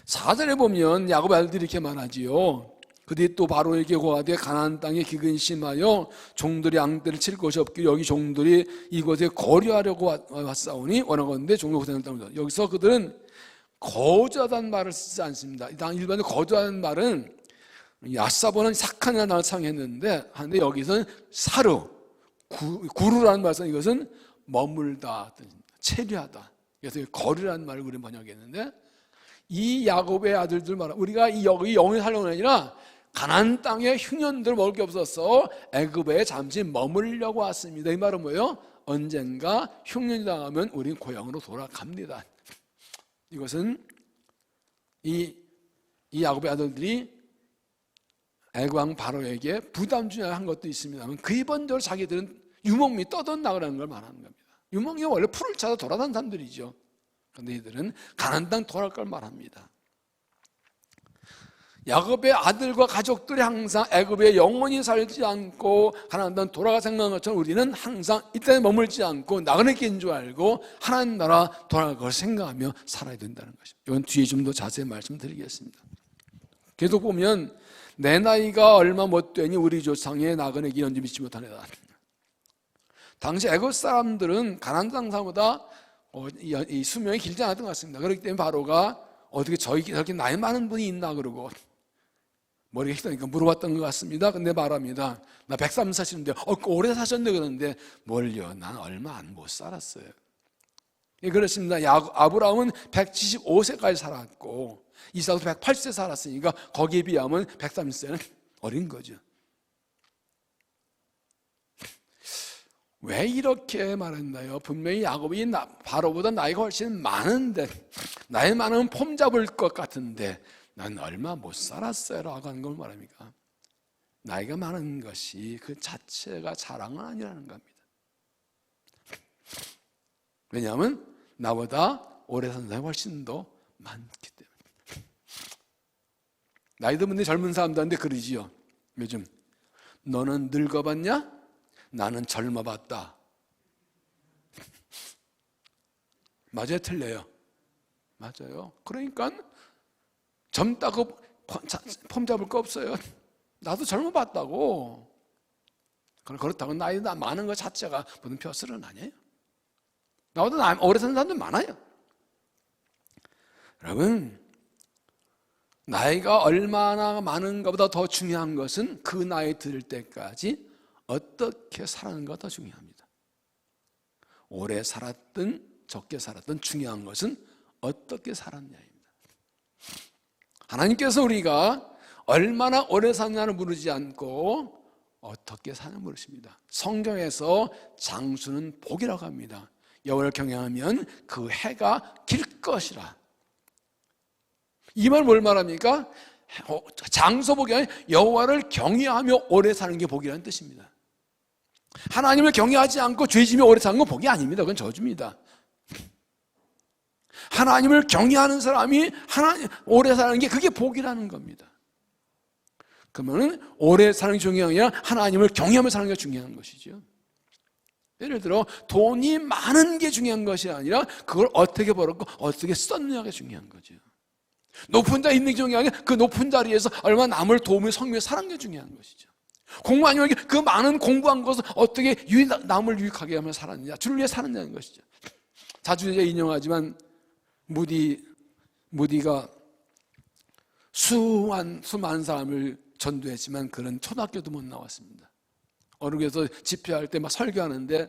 4절에 보면 야곱의 아들들이 이렇게 말하지요. 그들이 또 바로에게 고하되 가나안 땅에 기근이 심하여 종들이 양떼를 칠 것이 없기를 여기 종들이 이곳에 거류하려고 왔사오니 원하건대 종들 고생을 따릅니다. 여기서 그들은 거주하다는 말을 쓰지 않습니다. 일반적으로 거주하는 말은 야사보는 사칸이라는 단어를 사용했는데 여기서는 사르, 구루라는 말을 써서 이것은 머물다, 체류하다. 그래서 거류라는 말을 우리는 번역했는데 이 야곱의 아들들 말 우리가 여기 영원히 살려고 아니라 가나안 땅에 흉년들 먹을 게 없어서 애굽에 잠시 머물려고 왔습니다. 이 말은 뭐예요? 언젠가 흉년이 당하면 우리는 고향으로 돌아갑니다. 이것은 이 야곱의 아들들이 애굽 왕 바로에게 부담 중에 한 것도 있습니다만 근본적으로 자기들은 유목미 떠돈다라는 걸 말하는 겁니다. 유목이 원래 풀을 찾아 돌아다니는 사람들이죠. 그런데 이들은 가나안 땅 돌아갈 걸 말합니다. 야곱의 아들과 가족들이 항상 애굽에 영원히 살지 않고 가나안 땅 돌아가 생각한 것처럼 우리는 항상 이 땅에 머물지 않고 나그네인 줄 알고 하나님 나라 돌아갈 걸 생각하며 살아야 된다는 것입니다. 이건 뒤에 좀 더 자세히 말씀드리겠습니다. 계속 보면 내 나이가 얼마 못 되니 우리 조상의 나그네 기런지 믿지 못하네다. 당시 애굽 사람들은 가나안 땅 사람보다 이 수명이 길지 않았던 것 같습니다. 그렇기 때문에 바로가 어떻게 저렇게 나이 많은 분이 있나 그러고 머리가 희다니까 물어봤던 것 같습니다. 근데 말합니다. 나 103 사시는데 오래 사셨네 그러는데 뭘요? 난 얼마 못 살았어요. 예, 그렇습니다. 아브라함은 175세까지 살았고 이삭도 108세 살았으니까 거기에 비하면 103세는 어린 거죠. 왜 이렇게 말했나요? 분명히 야곱이 바로보다 나이가 훨씬 많은데 나이 많으면 폼 잡을 것 같은데 난 얼마 못 살았어요 라고 하는 걸 말합니까? 나이가 많은 것이 그 자체가 자랑은 아니라는 겁니다. 왜냐하면 나보다 오래 산 사람이 훨씬 더 많기 때문에. 나이 든 분들이 젊은 사람들한테 그러지요. 요즘 너는 늙어봤냐? 나는 젊어봤다. 맞아요? 틀려요? 맞아요. 그러니까 젊다고 폼 잡을 거 없어요. 나도 젊어봤다고. 그렇다고 나이 많은 것 자체가 무슨 벼슬은 아니에요. 나보다 오래 사는 사람도 많아요. 여러분, 나이가 얼마나 많은 것보다 더 중요한 것은 그 나이 들을 때까지 어떻게 살았는가 더 중요합니다. 오래 살았든 적게 살았든 중요한 것은 어떻게 살았냐입니다. 하나님께서 우리가 얼마나 오래 사느냐를 물으지 않고 어떻게 사느냐 물으십니다. 성경에서 장수는 복이라고 합니다. 여호와를 경외하면 그 해가 길 것이라. 이 말 뭘 말합니까? 장소복이 아니라 여호와를 경외하며 오래 사는 게 복이라는 뜻입니다. 하나님을 경외하지 않고 죄지며 오래 사는 건 복이 아닙니다. 그건 저주입니다. 하나님을 경외하는 사람이 오래 사는 게 그게 복이라는 겁니다. 그러면 오래 사는 게 중요한 게 아니라 하나님을 경외하며 사는 게 중요한 것이죠. 예를 들어 돈이 많은 게 중요한 것이 아니라 그걸 어떻게 벌었고 어떻게 썼느냐가 중요한 거죠. 높은 자리에 있는 게 중요한 게 그 높은 자리에서 얼마나 남을 도움을 성교에 사는 게 중요한 것이죠. 공부 많이 하는 게 그 많은 공부한 것을 어떻게 남을 유익하게 하면 살았느냐, 주를 위해 사느냐는 것이죠. 자주 이제 인용하지만 무디가 수많은 사람을 전도했지만 그는 초등학교도 못 나왔습니다. 어느 교회에서 집회할 때 막 설교하는데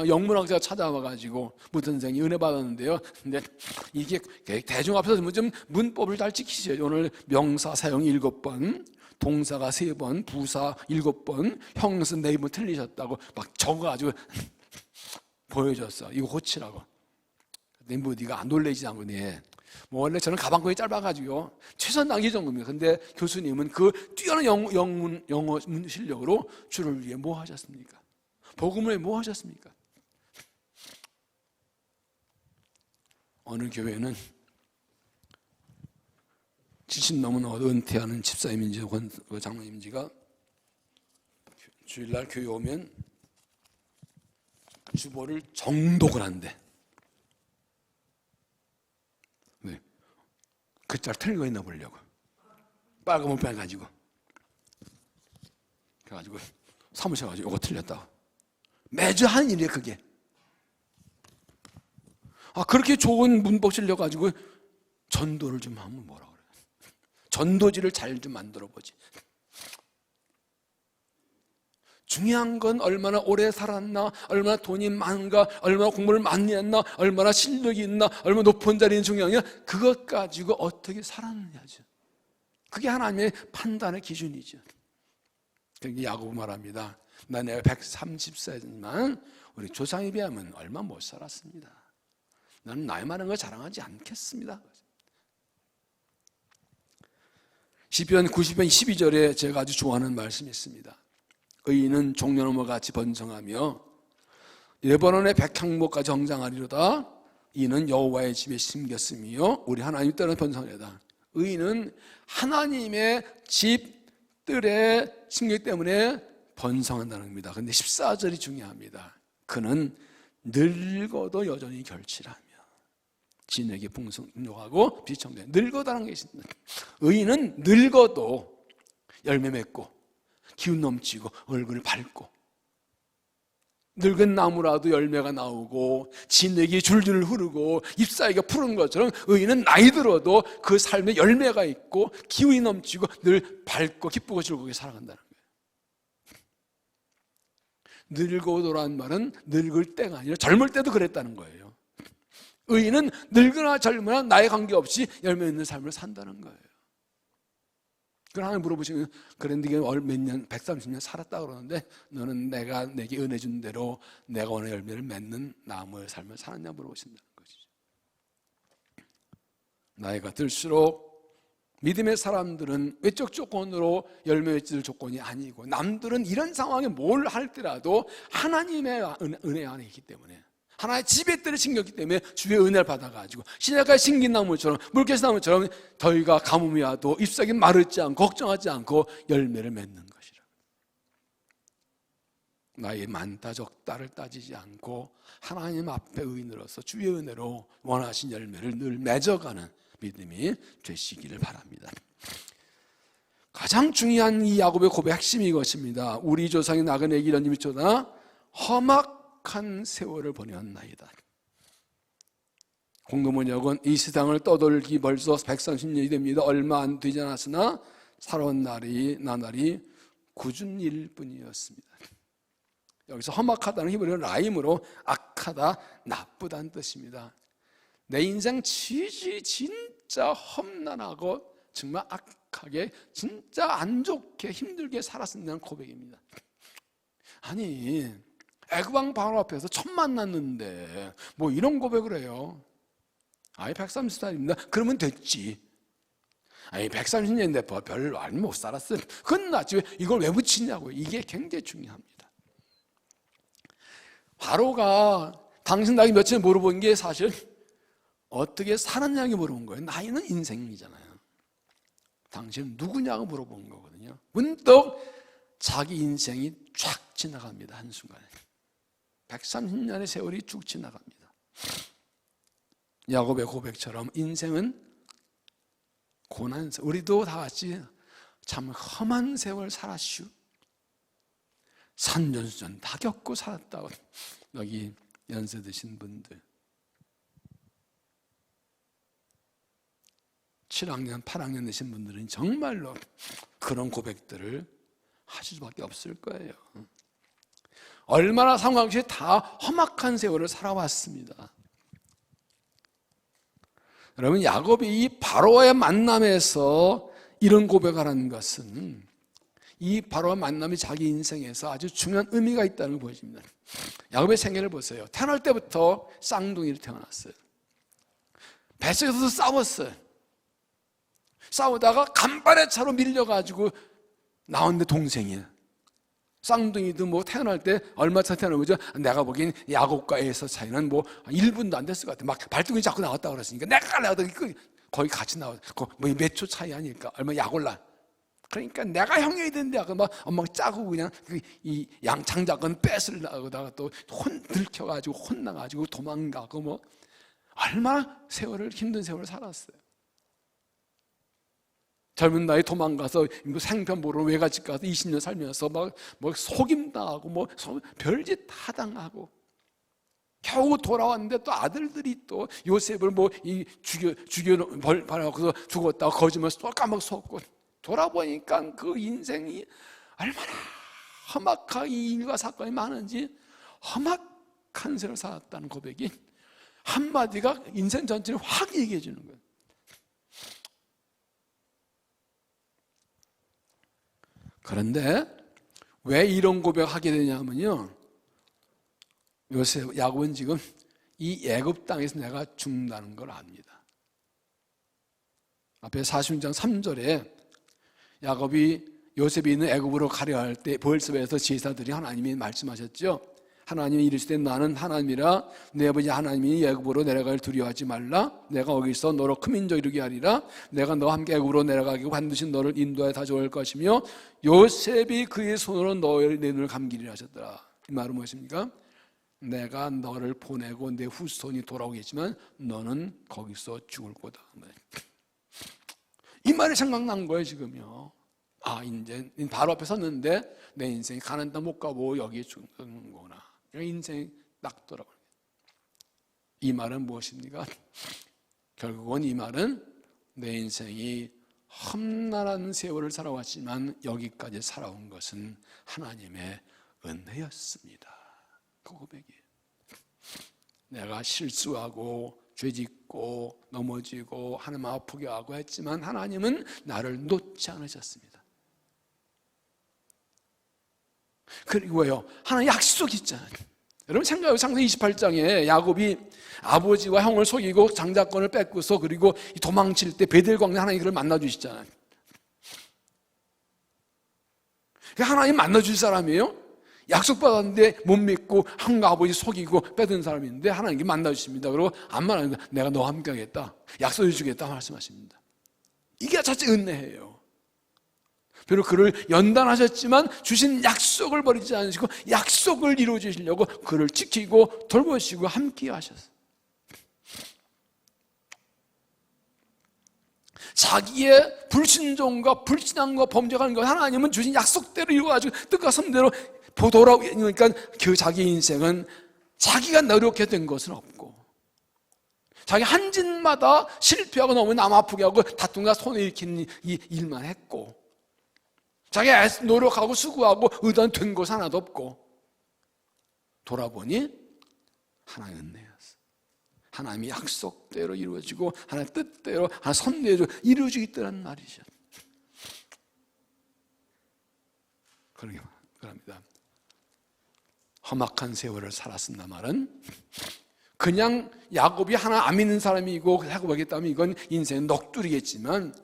영문학자가 찾아와가지고 무디 선생이 은혜 받았는데요. 근데 이게 대중 앞에서 좀 문법을 잘 지키셔야죠. 오늘 명사 사용 7번, 동사가 3번, 부사 7번, 형은 4번 틀리셨다고 막 적어가지고 보여줬어. 이거 고치라고. 근데 무디가 안 놀라지 않고 원래 저는 가방끈이 짧아가지고 최선 당기 정도입니다. 근데 교수님은 그 뛰어난 영어 실력으로 주를 위해 뭐 하셨습니까? 복음을 위해 뭐 하셨습니까? 어느 교회는 70 넘은 은퇴하는 집사님인지 장로님인지가 주일날 교회 오면 주보를 정독을 한대. 네. 글자를 틀린 거 있나 보려고. 빨간 물병 가지고. 그래가지고 사무실 가지고 이거 틀렸다고. 매주 하는 일이에요, 그게. 그렇게 좋은 문법 실려가지고 전도를 좀 하면 뭐라 그래요? 전도지를 잘 좀 만들어 보지. 중요한 건 얼마나 오래 살았나, 얼마나 돈이 많은가, 얼마나 공부를 많이 했나, 얼마나 실력이 있나, 얼마나 높은 자리는 중요한 게 아니라 그것 가지고 어떻게 살았느냐죠. 그게 하나님의 판단의 기준이죠. 그러니까 야고보 말합니다. 내가 130세지만 우리 조상에 비하면 얼마 못 살았습니다. 나는 나이 많은 걸 자랑하지 않겠습니다. 시편 90편 12절에 제가 아주 좋아하는 말씀이 있습니다. 의인은 종려나무와 같이 번성하며 레바논의 백향목까지 정장하리로다. 이는 여호와의 집에 심겼으며 우리 하나님 뜰에 번성하리로다. 의인은 하나님의 집 뜰에 심겼기 때문에 번성한다는 겁니다. 그런데 14절이 중요합니다. 그는 늙어도 여전히 결실하며 진에게 풍성하고 비청되 늙어다는 게 있습니다. 의인은 늙어도 열매 맺고 기운 넘치고 얼굴을 밝고 늙은 나무라도 열매가 나오고 진에게 줄줄 흐르고 잎사귀가 푸른 것처럼 의인은 나이 들어도 그 삶에 열매가 있고 기운이 넘치고 늘 밝고 기쁘고 즐겁게 살아간다는 거예요. 늙어도라는 말은 늙을 때가 아니라 젊을 때도 그랬다는 거예요. 의인은 늙으나 젊으나 나에 관계없이 열매 있는 삶을 산다는 거예요. 그걸 하나님 물어보시면 그래 네가 몇 년 130년 살았다 그러는데 너는 내가 내게 은혜 준 대로 내가 오늘 열매를 맺는 나무의 삶을 살았냐 물어보신다는 것이죠. 나이가 들수록 믿음의 사람들은 외적 조건으로 열매 맺을 조건이 아니고 남들은 이런 상황에 뭘 할지라도 하나님의 은혜 안에 있기 때문에 하나의 집의 뜰을 심겼기 때문에 주의 은혜를 받아가지고 시냇가에 심긴 나무처럼 물개수 나무처럼 더위가 가뭄이 와도 잎사귀 마르지 않고 걱정하지 않고 열매를 맺는 것이라. 나의 많다 적다를 따지지 않고 하나님 앞에 의인으로서 주의 은혜로 원하신 열매를 늘 맺어가는 믿음이 되시기를 바랍니다. 가장 중요한 이 야곱의 고백의 핵심이 이것입니다. 우리 조상의 나그네에게 이런 일이 있었으나 험악한 세월을 보내었나이다. 공동번역은 이 세상을 떠돌기 벌써 130년이 됩니다. 얼마 안 되지 않았으나 살아온 나날이 굳은 일뿐이었습니다. 여기서 험악하다는 히브리어 라임으로 악하다, 나쁘다는 뜻입니다. 내 인생 진짜 험난하고 정말 악하게 진짜 안 좋게 힘들게 살았습니다는 고백입니다. 아니 애굽왕 바로 앞에서 처음 만났는데 뭐 이런 고백을 해요. 아니 130살입니다. 그러면 됐지. 아니 130년인데 별로 안 못 살았어요. 그건 낫지. 이걸 왜 붙이냐고. 이게 굉장히 중요합니다. 바로가 당신 나이 며칠 물어본 게 사실 어떻게 살았냐고 물어본 거예요. 나이는 인생이잖아요. 당신은 누구냐고 물어본 거거든요. 문득 자기 인생이 쫙 지나갑니다. 한순간에. 130년의 세월이 쭉 지나갑니다. 야곱의 고백처럼 인생은 고난 세월, 우리도 다 같이 참 험한 세월 살았슈. 산전수전 다 겪고 살았다고. 여기 연세 드신 분들 7학년, 8학년 되신 분들은 정말로 그런 고백들을 하실 수밖에 없을 거예요. 얼마나 상관없이 다 험악한 세월을 살아왔습니다. 여러분, 야곱이 이 바로와의 만남에서 이런 고백하라는 것은 이 바로와 만남이 자기 인생에서 아주 중요한 의미가 있다는 걸 보여줍니다. 야곱의 생애를 보세요. 태어날 때부터 쌍둥이로 태어났어요. 뱃속에서도 싸웠어요. 싸우다가 간발의 차로 밀려가지고 나왔는데 동생이에요. 쌍둥이도 뭐 태어날 때 얼마 차 태어난 거죠? 내가 보기엔 야곱과 에서 차이는 뭐 1분도 안 됐을 것 같아. 막 발등이 자꾸 나왔다 그랬으니까 내가 거의 같이 나와. 뭐 몇 초 차이 아닐까? 얼마 약올라. 그러니까 내가 형이 되는데 막 엄마가 짜고 그냥 이 장작은 뺏으려다가 또 들켜가지고 혼나가지고 도망가고 뭐 얼마나 힘든 세월을 살았어요. 젊은 나이에 도망가서 생편 보러 외갓집 가서 20년 살면서 막 속임당하고 뭐 별짓 다 당하고 겨우 돌아왔는데 또 아들들이 또 요셉을 죽여 벌받아서 죽었다고 거짓말해서 또 까먹 속고 돌아보니까 그 인생이 얼마나 험악한 일과 사건이 많은지 험악한 세를 살았다는 고백이 한마디가 인생 전체를 확 얘기해 주는 거예요. 그런데 왜 이런 고백하게 되냐면요, 야곱은 지금 이 애굽 땅에서 내가 죽는다는 걸 압니다. 앞에 46장 3절에 야곱이 요셉이 있는 애굽으로 가려 할 때 벌섭에서 제사들이 하나님이 말씀하셨죠. 하나님이 이르시되 나는 하나님이라 내 아버지 하나님이 애굽으로 내려갈 두려워하지 말라. 내가 거기서 너로 큰 민족 이루게 하리라. 내가 너와 함께 애굽으로 내려가기고 반드시 너를 인도하여 다져올 것이며 요셉이 그의 손으로 너의 내 눈을 감기리라 하셨더라. 이 말은 무엇입니까? 내가 너를 보내고 내 후손이 돌아오겠지만 너는 거기서 죽을 거다. 이 말이 생각난 거예요 지금요. 이제 바로 앞에 섰는데 내 인생이 가는 땅 못 가고 여기에 죽는 거구나. 인생이 딱 돌아오는 거예요. 이 말은 무엇입니까? 결국은 이 말은 내 인생이 험난한 세월을 살아왔지만 여기까지 살아온 것은 하나님의 은혜였습니다. 그 고백이에요. 내가 실수하고 죄짓고 넘어지고 하나님 아프게 하고 했지만 하나님은 나를 놓지 않으셨습니다. 그리고요, 하나님 약속이 있잖아요. 여러분 생각해요. 창세기 28장에 야곱이 아버지와 형을 속이고 장자권을 뺏고서 그리고 도망칠 때 베델광야 하나님 그를 만나주시잖아요. 하나님 만나줄 사람이에요. 약속받았는데 못 믿고 형과 아버지 속이고 뺏은 사람인데 하나님께 만나주십니다. 그리고 안 만나는데 내가 너와 함께 하겠다, 약속해 주겠다 말씀하십니다. 이게 자체 은혜예요. 비록 그를 연단하셨지만 주신 약속을 버리지 않으시고 약속을 이루어 주시려고 그를 지키고 돌보시고 함께 하셨어요. 자기의 불신종과 불신앙과 범죄하는 것 하나님은 주신 약속대로 이루어가지고 뜻과 섬대로 돌아오니까 그 자기 인생은 자기가 노력했던 것은 없고 자기 한 짓마다 실패하고 너무 남 아프게 하고 다툼과 손에 일으키는 이 일만 했고 자기 노력하고 수고하고 의도한 된 것은 하나도 없고 돌아보니 하나님의 은혜였어. 하나님이 약속대로 이루어지고 하나님의 뜻대로 하나님 선대로 이루어지고 있다는 말이죠. 그럽니다. 험악한 세월을 살았습니다 말은 그냥 야곱이 하나 안 믿는 사람이고 하고 보겠다면 이건 인생의 넋두리겠지만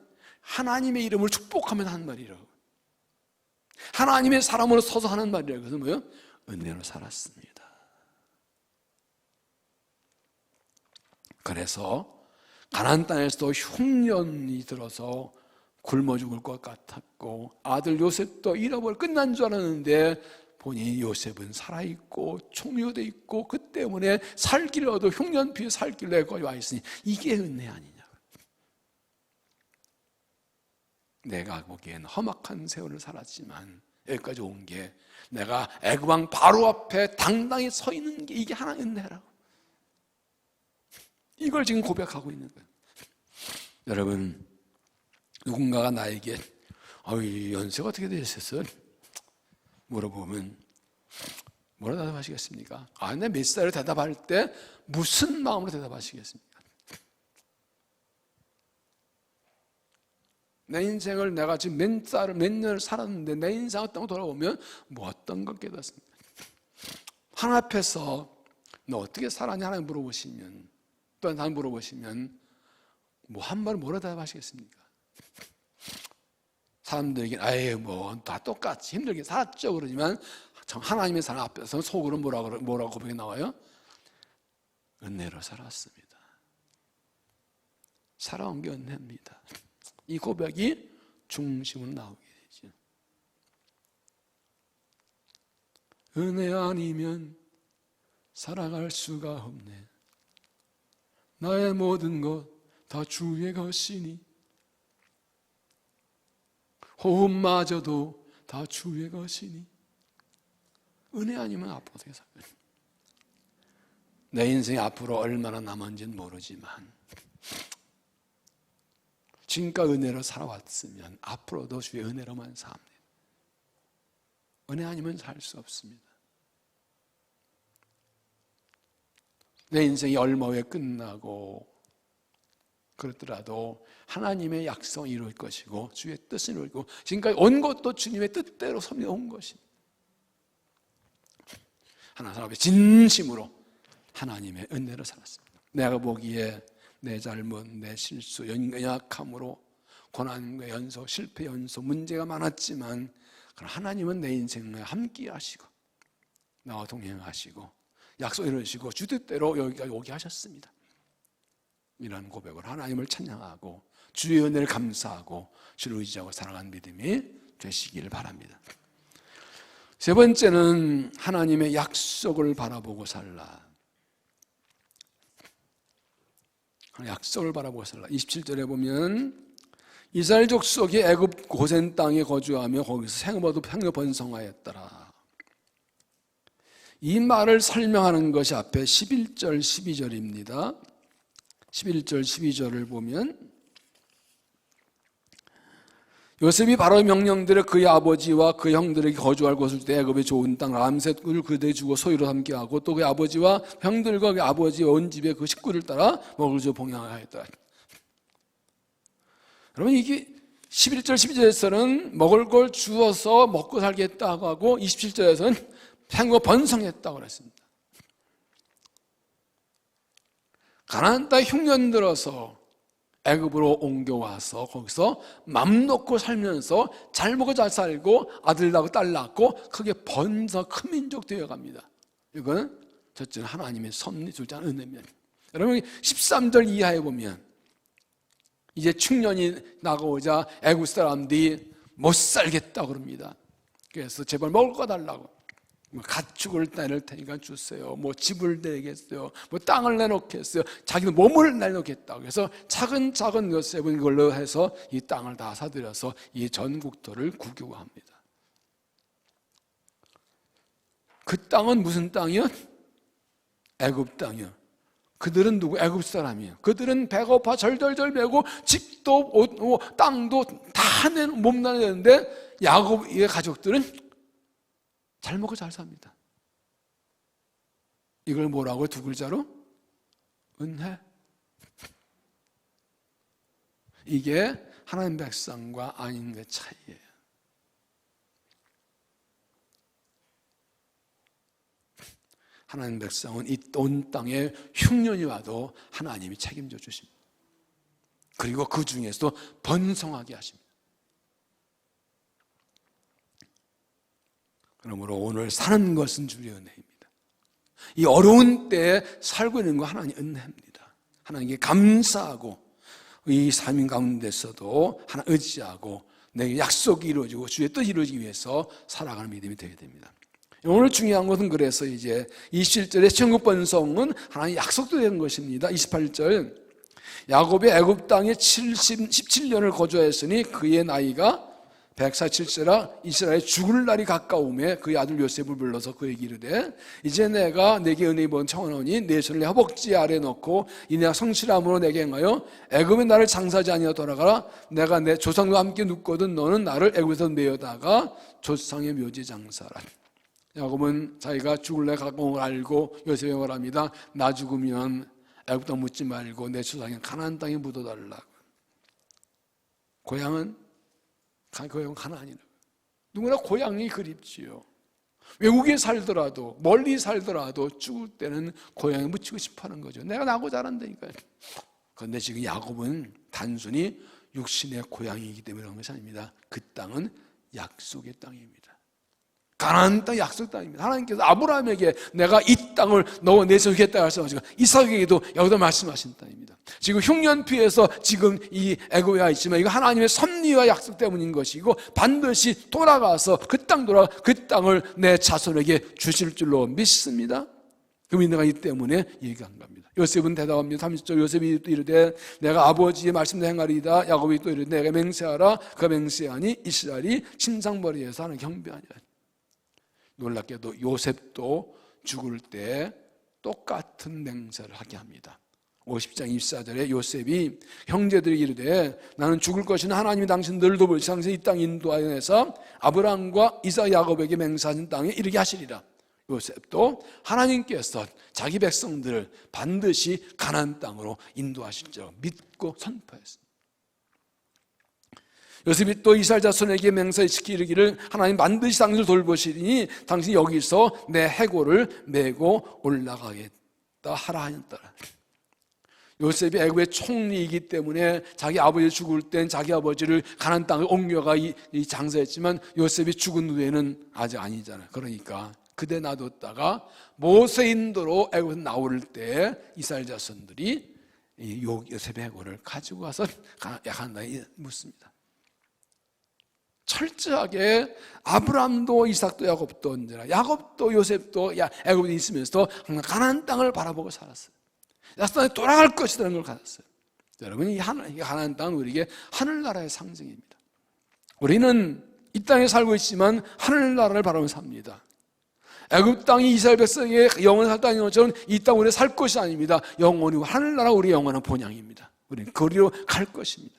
하나님의 이름을 축복하면 하는 말이라고, 하나님의 사람으로 서서 하는 말이라고. 그래서 뭐예요? 은혜로 살았습니다. 그래서 가나안 땅에서도 흉년이 들어서 굶어 죽을 것 같았고 아들 요셉도 잃어버려 끝난 줄 알았는데 보니 요셉은 살아있고 총유돼 있고 그 때문에 살 길을 얻어 흉년피에 살 길을 거기 와 있으니 이게 은혜 아니냐. 내가 보기엔 험악한 세월을 살았지만 여기까지 온 게 내가 애굽왕 바로 앞에 당당히 서 있는 게 이게 하나의 은혜라고. 이걸 지금 고백하고 있는 거예요. 여러분, 누군가가 나에게 연세가 어떻게 되셨어요? 물어보면 뭐라 대답하시겠습니까? 내 몇 살을 대답할 때 무슨 마음으로 대답하시겠습니까? 내 인생을 내가 지금 몇 년을 살았는데 내 인생을 딱 돌아보면 뭐 어떤 걸 깨닫습니까? 하나님 앞에서 너 어떻게 살았냐 하나님 물어보시면, 또 하나님 물어보시면 뭐 한 말 뭐라 대답하시겠습니까? 사람들에게 뭐 다 똑같이 힘들게 살았죠 그러지만 하나님의 사랑 앞에서 속으로 뭐라고 고백이 나와요? 은혜로 살았습니다. 살아온 게 은혜입니다. 이 고백이 중심으로 나오게 되죠. 은혜 아니면 살아갈 수가 없네. 나의 모든 것 다 주의 것이니 호흡마저도 다 주의 것이니 은혜 아니면 앞으로 어떻게 살까요? 내 인생이 앞으로 얼마나 남았는지는 모르지만 지금까지 은혜로 살아왔으면 앞으로도 주의 은혜로만 삽니다. 은혜 아니면 살 수 없습니다. 내 인생이 얼마 후에 끝나고 그렇더라도 하나님의 약속이 이룰 것이고 주의 뜻을 이루고 지금까지 온 것도 주님의 뜻대로 온 것입니다. 하나님 앞에 진심으로 하나님의 은혜로 살았습니다. 내가 보기에 내 잘못, 내 실수, 연약함으로 고난과 연속, 실패 연속, 문제가 많았지만 하나님은 내 인생에 함께 하시고 나와 동행하시고 약속 이루시고 주 뜻대로 여기까지 오게 하셨습니다. 이런 고백을 하나님을 찬양하고 주의 은혜를 감사하고 주를 의지하고 살아가는 믿음이 되시기를 바랍니다. 세 번째는 하나님의 약속을 바라보고 살라. 약속을 바라보고 살라. 27절에 보면 이스라엘 족속이 애굽 고센 땅에 거주하며 거기서 생업으로 번성하였더라. 이 말을 설명하는 것이 앞에 11절 12절입니다 11절 12절을 보면 요셉이 바로 명령대로 그의 아버지와 그 형들에게 거주할 곳을 때 애굽의 좋은 땅 람셋을 그들에게 주고 소유로 삼게 하고 또 그의 아버지와 형들과 그의 아버지의 온 집에 그 식구를 따라 먹을 주 봉양하였다. 여러분, 이게 11절 12절에서는 먹을 걸 주어서 먹고 살겠다고 하고 27절에서는 생업 번성했다고 그랬습니다. 가나안 땅에 흉년 들어서 애굽으로 옮겨와서 거기서 맘 놓고 살면서 잘 먹고 잘 살고 아들 낳고 딸 낳고 크게 번성 큰 민족 되어갑니다. 이건 첫째는 하나님의 섭리, 둘째는 은혜입니다. 여러분 13절 이하에 보면 이제 충년이 나가오자 애굽 사람들이 못 살겠다고 그럽니다. 그래서 제발 먹을 거 달라고. 가축을 내놓을 테니까 주세요. 뭐 집을 내겠어요. 뭐 땅을 내놓겠어요. 자기는 몸을 내놓겠다고. 그래서 차근차근 요셉은 이걸로 해서 이 땅을 다 사들여서 이 전국토를 국유화합니다. 그 땅은 무슨 땅이요? 애굽 땅이요. 그들은 누구? 애굽 사람이에요. 그들은 배고파 절절절 매고 집도 옷, 땅도 다 못 나누는데 야곱의 가족들은 잘 먹고 잘 삽니다. 이걸 뭐라고 두 글자로? 은혜. 이게 하나님 백성과 아닌의 차이예요. 하나님 백성은 이 온 땅에 흉년이 와도 하나님이 책임져 주십니다. 그리고 그 중에서도 번성하게 하십니다. 그러므로 오늘 사는 것은 주의 은혜입니다. 이 어려운 때에 살고 있는 거 하나님 은혜입니다. 하나님께 감사하고 이 삶인 가운데서도 하나님 의지하고 내게 약속이 이루어지고 주의 뜻이 이루어지기 위해서 살아가는 믿음이 되게 됩니다. 오늘 중요한 것은 그래서 이제 27절의 천국 번성은 하나님 약속도 된 것입니다. 28절 야곱이 애굽 땅에 17년을 거주하였으니 그의 나이가 147세라 이스라엘 죽을 날이 가까움에 그의 아들 요셉을 불러서 그에게 이르되 이제 내가 내게 은혜 입은 청하노니 내 손을 내 허벅지 아래 넣고 이내 성실함으로 내게 행하여 애굽에 나를 장사하지 아니하여 돌아가라. 내가 내 조상과 함께 눕거든 너는 나를 애굽에서 내어다가 조상의 묘지 장사라. 야곱은 자기가 죽을 날 가까움을 알고 요셉에게 말합니다. 나 죽으면 애굽 땅 묻지 말고 내 조상의 가나안 땅에 묻어달라고. 고향은 가나안이라고. 누구나 고향이 그립지요. 외국에 살더라도 멀리 살더라도 죽을 때는 고향에 묻히고 싶어하는 거죠. 내가 나고 자란다니까요. 그런데 지금 야곱은 단순히 육신의 고향이기 때문에 그런 것이 아닙니다. 그 땅은 약속의 땅입니다. 가나안 땅 약속 땅입니다. 하나님께서 아브라함에게 내가 이 땅을 너 내 손에 주겠다 말씀하시고 이삭에게도 여기다 말씀하신 땅입니다. 지금 흉년피에서 지금 이 애굽에 와 있지만 이거 하나님의 섭리와 약속 때문인 것이고 반드시 돌아가서 그 땅을 내 자손에게 주실 줄로 믿습니다. 그 믿는 이 때문에 얘기한 겁니다. 요셉은 대답합니다. 30절 요셉이 또 이르되 내가 아버지의 말씀대로 행하리이다. 야곱이 또 이르되 내가 맹세하라. 그가 맹세하니 이스라엘이 침상머리에서 하는 경배하니라. 놀랍게도 요셉도 죽을 때 똑같은 맹세를 하게 합니다. 50장 24절에 요셉이 형제들이 이르되 나는 죽을 것이나 하나님이 당신들을 돕으시 당신이 이 땅 인도하여내서 아브라함과 이삭 야곱에게 맹세하신 땅에 이르게 하시리라. 요셉도 하나님께서 자기 백성들을 반드시 가나안 땅으로 인도하실 줄 믿고 선포했습니다. 요셉이 또 이스라엘 자손에게 맹세시키 이르기를 하나님 반드시 당신을 돌보시리니 당신이 여기서 내 해골을 메고 올라가겠다 하라 하였더라. 요셉이 애굽의 총리이기 때문에 자기 아버지 죽을 땐 자기 아버지를 가나안 땅에 옮겨가 이 장사했지만 요셉이 죽은 후에는 아직 아니잖아요. 그러니까 그대 놔뒀다가 모세 인도로 애굽에서 나올 때 이스라엘 자손들이 요셉의 해골을 가지고 가서 가나안 땅에 묻습니다. 철저하게 아브라함도 이삭도 야곱도 언제나 야곱도 요셉도 애굽에 있으면서도 항상 가나안 땅을 바라보고 살았어요. 약속에 돌아갈 것이라는 걸 가졌어요. 여러분 이 가나안 땅은 우리에게 하늘나라의 상징입니다. 우리는 이 땅에 살고 있지만 하늘나라를 바라보며 삽니다. 애굽 땅이 이스라엘 백성의 영원히 살 땅인 것처럼 이 땅 우리가 살 것이 아닙니다. 영원히 하늘나라 우리의 영원한 본향입니다. 우리는 거리로 갈 것입니다.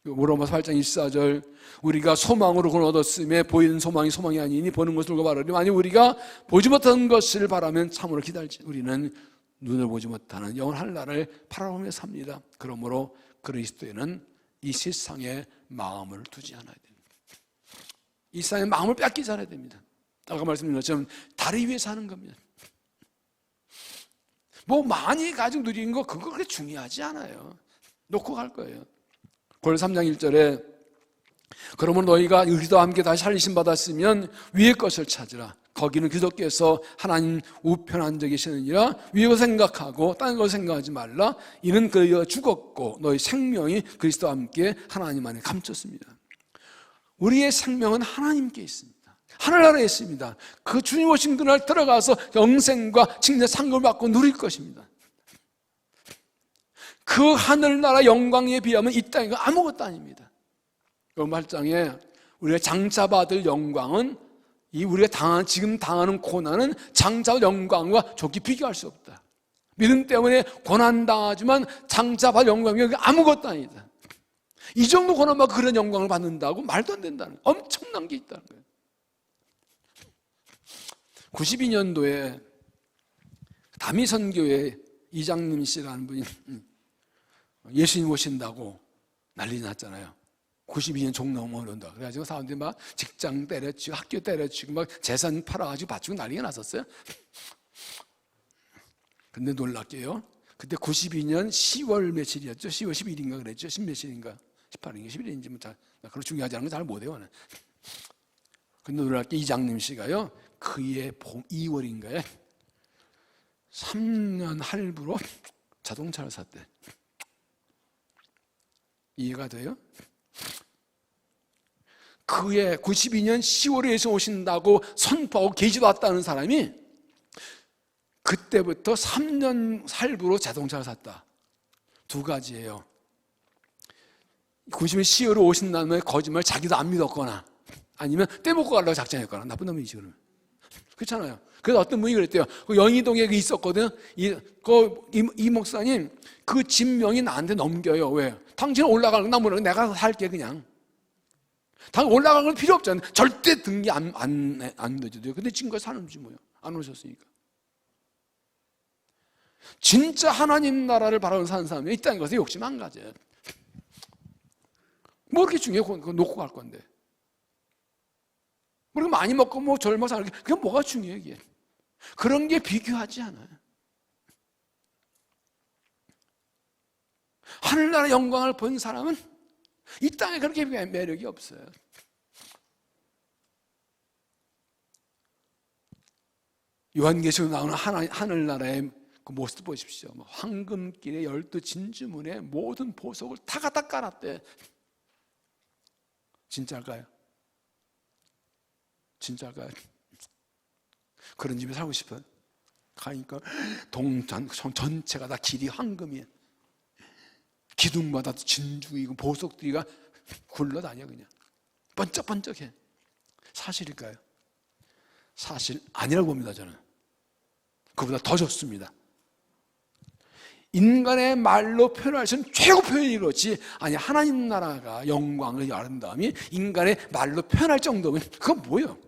로마서 8장 24절 우리가 소망으로 구원 얻었음에 보이는 소망이 소망이 아니니 보는 것을 바라리 만약 우리가 보지 못하는 것을 바라면 참으로 기다리지. 우리는 눈을 보지 못하는 영원한 하늘나라를 바라보며 삽니다. 그러므로 그리스도에는 이 세상에 마음을 두지 않아야 됩니다. 이 세상에 마음을 뺏기지 않아야 됩니다. 아까 말씀드린 것처럼 다리 위에 사는 겁니다. 뭐 많이 가지고 누리는 거 그거 그렇게 중요하지 않아요. 놓고 갈 거예요. 고린도서 3장 1절에 그러므로 너희가 그리스도와 함께 다시 살리심 받았으면 위의 것을 찾으라. 거기는 그리스도께서 하나님 우편 앉아 계시느니라. 위의 것 생각하고 딴 것 생각하지 말라. 이는 그가 죽었고 너희 생명이 그리스도와 함께 하나님 안에 감췄습니다. 우리의 생명은 하나님께 있습니다. 하늘나라에 있습니다. 그 주님 오신 그날 들어가서 영생과 칭찬 상급을 받고 누릴 것입니다. 그 하늘나라 영광에 비하면 이 땅이 아무것도 아닙니다. 로마 8장에 우리가 장차받을 영광은 우리가 지금 당하는 고난은 장차받을 영광과 좋게 비교할 수 없다. 믿음 때문에 고난당하지만 장차받을 영광이 아무것도 아니다. 이 정도 고난받고 그런 영광을 받는다고 말도 안 된다는 거예요. 엄청난 게 있다는 거예요. 92년도에 다미선교회 이장님 씨라는 분이 예수님 오신다고 난리 났잖아요. 92년 종로만 온다. 그래가지고 사람들이 막 직장 때려치고 학교 때려치고 막 재산 팔아가지고 바치고 난리가 났었어요. 근데 놀랍게요. 그때 92년 10월 며칠이었죠. 10월 10일인가 그랬죠. 10며칠인가 18일인가 11일인지 뭐 그런 중요하지 않은 건 잘 못해요. 나는. 근데 놀랍게 이장님 씨가요. 그해 봄 2월인가요? 3년 할부로 자동차를 샀대. 이해가 돼요? 그해 92년 10월에 예수 오신다고 선포하고 계시도 왔다는 사람이 그때부터 3년 할부로 자동차를 샀다. 두 가지예요. 90년 10월에 오신다는 거짓말 자기도 안 믿었거나 아니면 떼먹고 가려고 작정했거나. 나쁜 놈이지 그러면. 그렇잖아요. 그래서 어떤 분이 그랬대요. 그 영희동에 있었거든. 이 목사님 그 집 명이 나한테 넘겨요. 왜? 당신은 올라가는 거 나 모르는 내가 살게 그냥. 당신 올라가는 건 필요 없잖아요. 절대 등기 안 되죠. 근데 지금까지 사는지 뭐예요. 안 오셨으니까. 진짜 하나님 나라를 바라보는 사는 사람이 있다는 것에 욕심 안 가져요. 뭐 그렇게 중요해? 그거 놓고 갈 건데. 우리가 많이 먹고 뭐 젊어 사는 게 그게 뭐가 중요해 이게. 그런 게 비교하지 않아요. 하늘나라 영광을 본 사람은 이 땅에 그렇게 매력이 없어요. 요한계시록 나오는 하늘나라의 그 모습 보십시오. 황금길에 12 진주문에 모든 보석을 다 갖다 깔았대. 진짜일까요? 진짜일까요? 그런 집에 살고 싶어요. 가니까 동전 전체가 다 길이 황금이에요. 기둥마다 진주이고 보석들이가 굴러다녀 그냥 번쩍번쩍해. 사실일까요? 사실 아니라고 봅니다. 저는 그보다 더 좋습니다. 인간의 말로 표현할 수 있는 최고 표현이 그렇지 아니 하나님 나라가 영광의 아름다움이 인간의 말로 표현할 정도면 그건 뭐예요?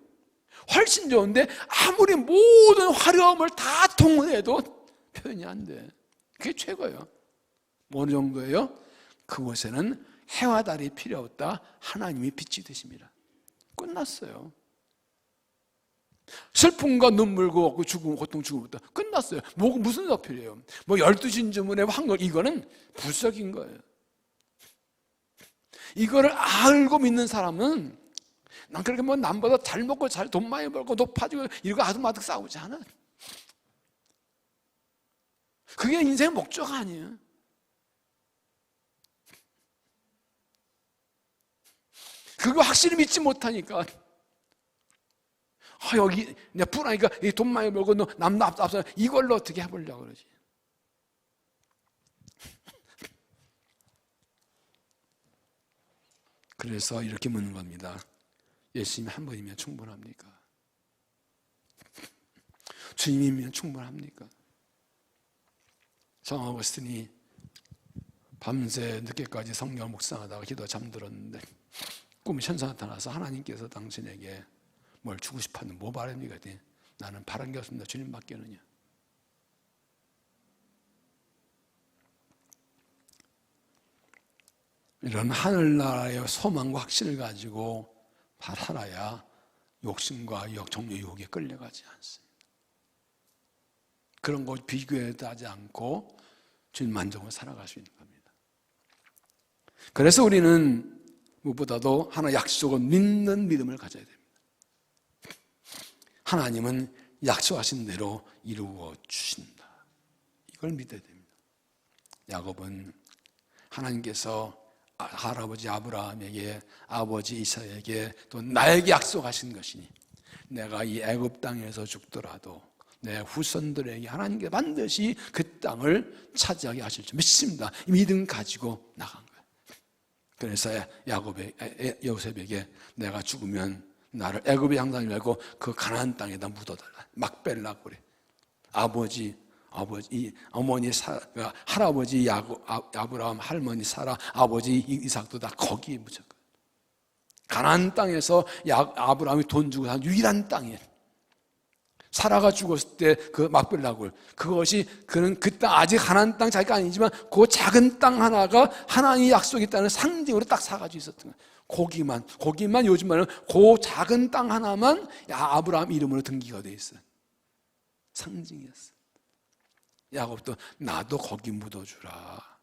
훨씬 좋은데 아무리 모든 화려함을 다 통해도 표현이 안 돼. 그게 최고예요. 어느 정도예요? 그곳에는 해와 달이 필요 없다. 하나님이 빛이 되십니다. 끝났어요. 슬픔과 눈물과 없고 죽음, 고통, 죽음 없다. 끝났어요. 무슨 더 필요해요? 12진주문의 황금 이거는 부석인 거예요. 이거를 알고 믿는 사람은 난 그렇게 남보다 잘 먹고 돈 많이 벌고 높아지고 이거 아둥바둥 싸우지 않아. 그게 인생의 목적 아니에요. 그거 확실히 믿지 못하니까 여기 내가 불하니까 돈 많이 벌고 너 남도 앞서 이걸로 어떻게 해보려고 그러지. 그래서 이렇게 묻는 겁니다. 예수님이 한 분이면 충분합니까? 주님이면 충분합니까? 성 어거스틴이 밤새 늦게까지 성경을 묵상하다가 기도 잠들었는데 꿈에 천사 나타나서 하나님께서 당신에게 뭘 주고 싶었는데 뭐 바랍니까? 나는 바란 게 없습니다. 주님밖에는요. 이런 하늘나라의 소망과 확신을 가지고 살아야 욕심과 정욕 유혹에 끌려가지 않습니다. 그런 거 비교해도 하지 않고 주님 만족을 살아갈 수 있는 겁니다. 그래서 우리는 무엇보다도 하나 약속을 믿는 믿음을 가져야 됩니다. 하나님은 약속하신 대로 이루어 주신다. 이걸 믿어야 됩니다. 야곱은 하나님께서 할아버지 아브라함에게 아버지 이삭에게 또 나에게 약속하신 것이니 내가 이 애굽 땅에서 죽더라도 내 후손들에게 하나님께 반드시 그 땅을 차지하게 하실 줄 믿습니다. 이 믿음 가지고 나간 거예요. 그래서 요셉에게 내가 죽으면 나를 애굽의 향상이 말고 그 가나안 땅에다 묻어달라. 막벨라고 그래. 어머니 할아버지 아브라함, 할머니 사라, 아버지 이삭도 다 거기에 묻혔거든. 가나안 땅에서 아브라함이 돈 주고 산 유일한 땅에 사라가 죽었을 때 그 막벨라굴 그것이 그는 그 땅 아직 가나안 땅 자기가 아니지만 그 작은 땅 하나가 하나님의 약속이 있다는 상징으로 딱 사가지고 있었던 거예요. 거기만 요즘 말은 그 작은 땅 하나만 아브라함 이름으로 등기가 돼 있어요. 상징이었어요. 야곱도 나도 거기 묻어주라.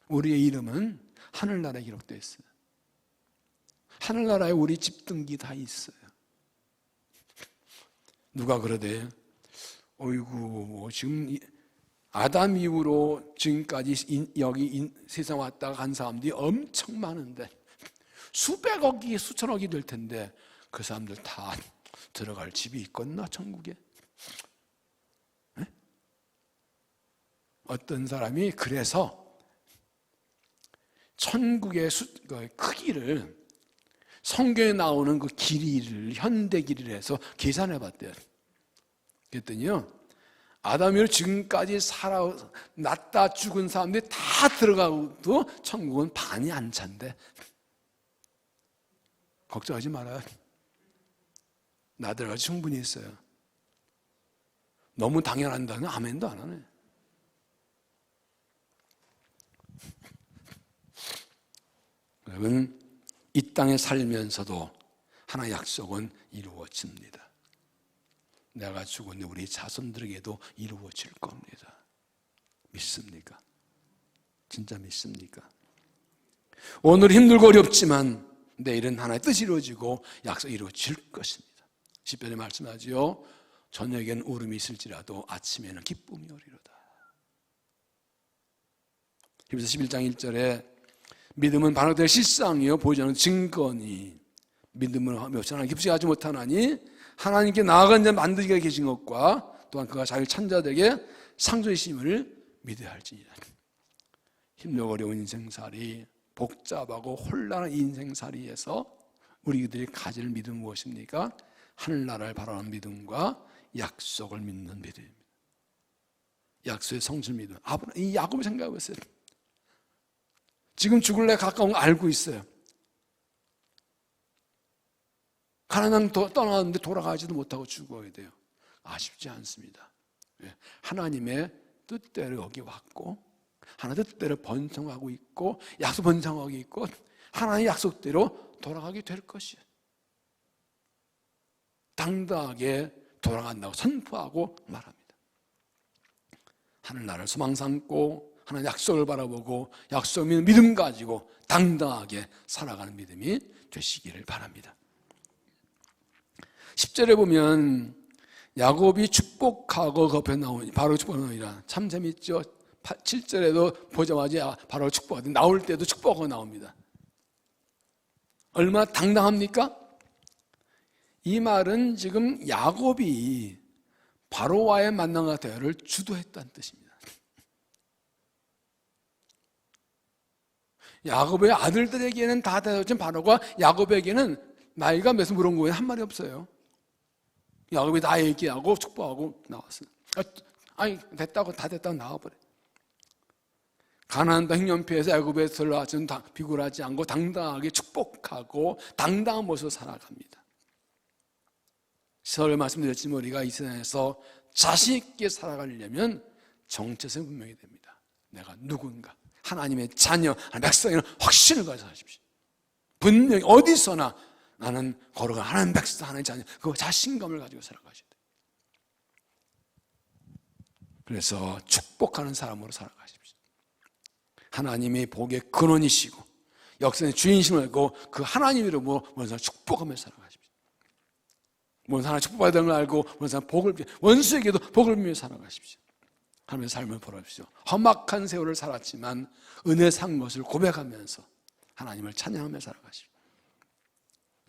우리의 이름은 하늘나라에 기록되어 있어요. 하늘나라에 우리 집 등기 다 있어요. 누가 그러대? 어이구 지금 아담 이후로 지금까지 여기 세상 왔다가 간 사람들이 엄청 많은데 수백억이 수천억이 될 텐데 그 사람들 다 들어갈 집이 있겠나 천국에? 네? 어떤 사람이 그래서 천국의 크기를 성경에 나오는 그 길이를 현대 길이를 해서 계산해 봤대요. 그랬더니요, 아담이 지금까지 났다 죽은 사람들이 다 들어가도 천국은 반이 안 찬대. 걱정하지 말아요. 나 들어가 충분히 있어요. 너무 당연한다면 아멘도 안 하네. 여러분, 이 땅에 살면서도 하나의 약속은 이루어집니다. 내가 죽었는데 우리 자손들에게도 이루어질 겁니다. 믿습니까? 진짜 믿습니까? 오늘 힘들고 어렵지만 내일은 하나의 뜻이 이루어지고 약속이 이루어질 것입니다. 시편에 말씀하지요. 저녁엔 울음이 있을지라도 아침에는 기쁨이 오리로다. 히브리서 11장 1절에 믿음은 반응될 실상이요 보이지 증거니 믿음을 하며 하나님 기쁘게 하지 못하나니 하나님께 나아간 자 만드시게 계신 것과 또한 그가 자기 찬자들에게 상주이심을 믿어야 할지니라. 힘들고 어려운 인생살이 복잡하고 혼란한 인생살이에서 우리들이 가질 믿음은 무엇입니까? 하늘나라를 바라는 믿음과 약속을 믿는 믿음입니다. 약속의 성실 믿음. 이 야곱을 생각해 보세요. 지금 죽을래 가까운 거 알고 있어요. 가나안 떠나는데 돌아가지도 못하고 죽어야 돼요. 아쉽지 않습니다. 하나님의 뜻대로 여기 왔고 하나님 뜻대로 번성하고 있고 약속 번성하고 있고 하나님의 약속대로 돌아가게 될 것이에요. 당당하게 돌아간다고 선포하고 말합니다. 하늘나라를 소망 삼고 하나님 약속을 바라보고 약속 믿는 믿음 가지고 당당하게 살아가는 믿음이 되시기를 바랍니다. 10절에 보면 야곱이 축복하고 그 옆에 나오니 바로 축복하니라. 참 재밌죠. 7절에도 보자마자 바로 축복하고 나올 때도 축복하고 나옵니다. 얼마나 당당합니까? 이 말은 지금 야곱이 바로와의 만남과 대화를 주도했다는 뜻입니다. 야곱의 아들들에게는 다 대화했지만 바로가 야곱에게는 나이가 몇을 물은 거에 한 말이 없어요. 야곱이 다 얘기하고 축복하고 나왔어요. 아니 됐다고 다 됐다고 나와버려. 가나안 땅 흉년피해서 애굽에서 들어와서는 비굴하지 않고 당당하게 축복하고 당당한 모습으로 살아갑니다. 서울 말씀드렸지만 우리가 이 세상에서 자신 있게 살아가려면 정체성이 분명히 됩니다. 내가 누군가 하나님의 자녀, 백성이라는 확신을 가지고 사십시오. 분명히 어디서나 나는 걸어가 하나님 백성, 하나님 자녀, 그 자신감을 가지고 살아가셔야 돼요. 그래서 축복하는 사람으로 살아가십시오. 하나님의 복의 근원이시고 역사의 주인이심을 알고 그 하나님 이름으로 모든 사람 축복하며 살아가십시오. 모든 사람 축복받는 걸 알고 모든 사람 복을 원수에게도 복을 빌며 살아가십시오. 하나님의 삶을 보십시오. 험악한 세월을 살았지만 은혜 산 것을 고백하면서 하나님을 찬양하며 살아가십시오.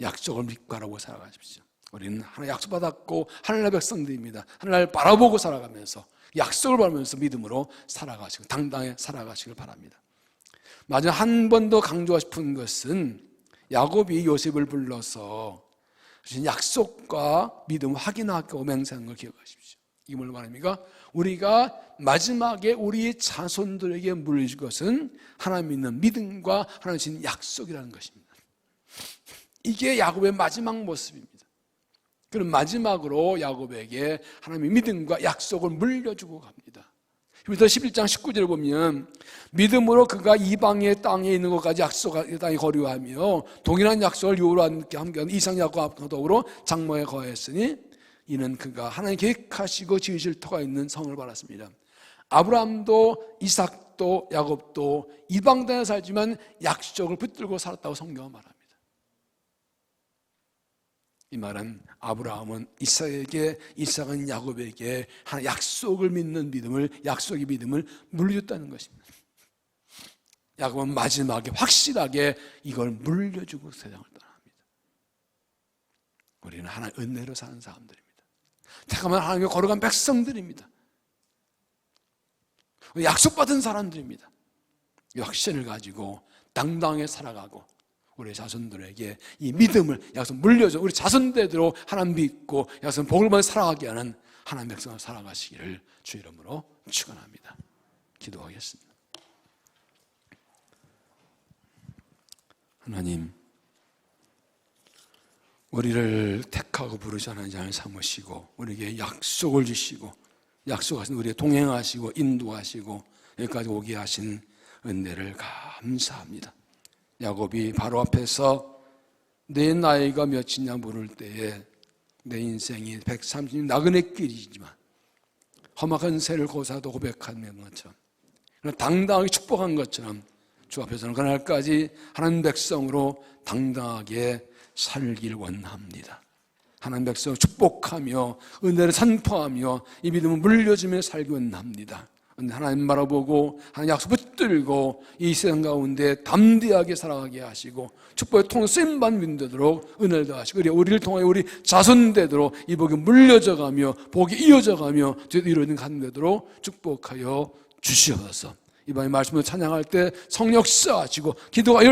약속을 믿고 바라보고 살아가십시오. 우리는 하나님 약속받았고 하늘나라의 백성들입니다. 하늘나라를 바라보고 살아가면서 약속을 바라면서 믿음으로 살아가시고 당당히 살아가시길 바랍니다. 마지막 한 번 더 강조하고 싶은 것은 야곱이 요셉을 불러서 약속과 믿음을 확인하고 맹세하는 걸 기억하십시오. 이게 뭘 말합니까? 우리가 마지막에 우리 자손들에게 물릴 것은 하나님 믿는 믿음과 하나님 주신 약속이라는 것입니다. 이게 야곱의 마지막 모습입니다. 그럼 마지막으로 야곱에게 하나님의 믿음과 약속을 물려주고 갑니다. 히브리서 11장 19절을 보면 믿음으로 그가 이방의 땅에 있는 것까지 약속의 땅에 거류하며 동일한 약속을 유로와 함께한 이삭 야곱과 더불어 장모에 거했으니 이는 그가 하나님 계획하시고 지으실 터가 있는 성을 받았습니다. 아브라함도 이삭도 야곱도 이방 땅에 살지만 약속을 붙들고 살았다고 성경은 말합니다. 이 말은 아브라함은 이삭에게, 이삭은 야곱에게 하나의 약속을 믿는 믿음을, 약속의 믿음을 물려줬다는 것입니다. 야곱은 마지막에 확실하게 이걸 물려주고 세상을 떠납니다. 우리는 하나님의 은혜로 사는 사람들입니다. 잠깐만 하나님의 거룩한 백성들입니다. 약속받은 사람들입니다. 이 확신을 가지고 당당하게 살아가고 우리 자손들에게 이 믿음을 약속 물려줘 우리 자손대로 하나님 믿고 약속 복을 받아 살아가게 하는 하나님의 백성으로 살아가시기를 주 이름으로 축원합니다. 기도하겠습니다. 하나님, 우리를 택하고 부르시는 자를 삼으시고 우리에게 약속을 주시고 약속하신 우리에 동행하시고 인도하시고 여기까지 오게 하신 은혜를 감사합니다. 야곱이 바로 앞에서 내 나이가 몇이냐 물을 때에 내 인생이 130년 나그네 길이지만 험악한 새를 고사도 고백한 것처럼 당당하게 축복한 것처럼 주 앞에서는 그날까지 하나님 백성으로 당당하게 살길 원합니다. 하나님 백성을 축복하며 은혜를 선포하며 이 믿음을 물려주며 살기 원합니다. 하나님 바라보고 하나님 약속 붙들고 이 세상 가운데 담대하게 살아가게 하시고 축복의 통로 쓰임받는 믿음되도록 은혜를 더하시고 우리를 통하여 우리 자손되도록 이 복이 물려져가며 복이 이어져가며 이루어진 가능되도록 축복하여 주시옵소서. 이번에 말씀을 찬양할 때 성령 역사하시고 기도가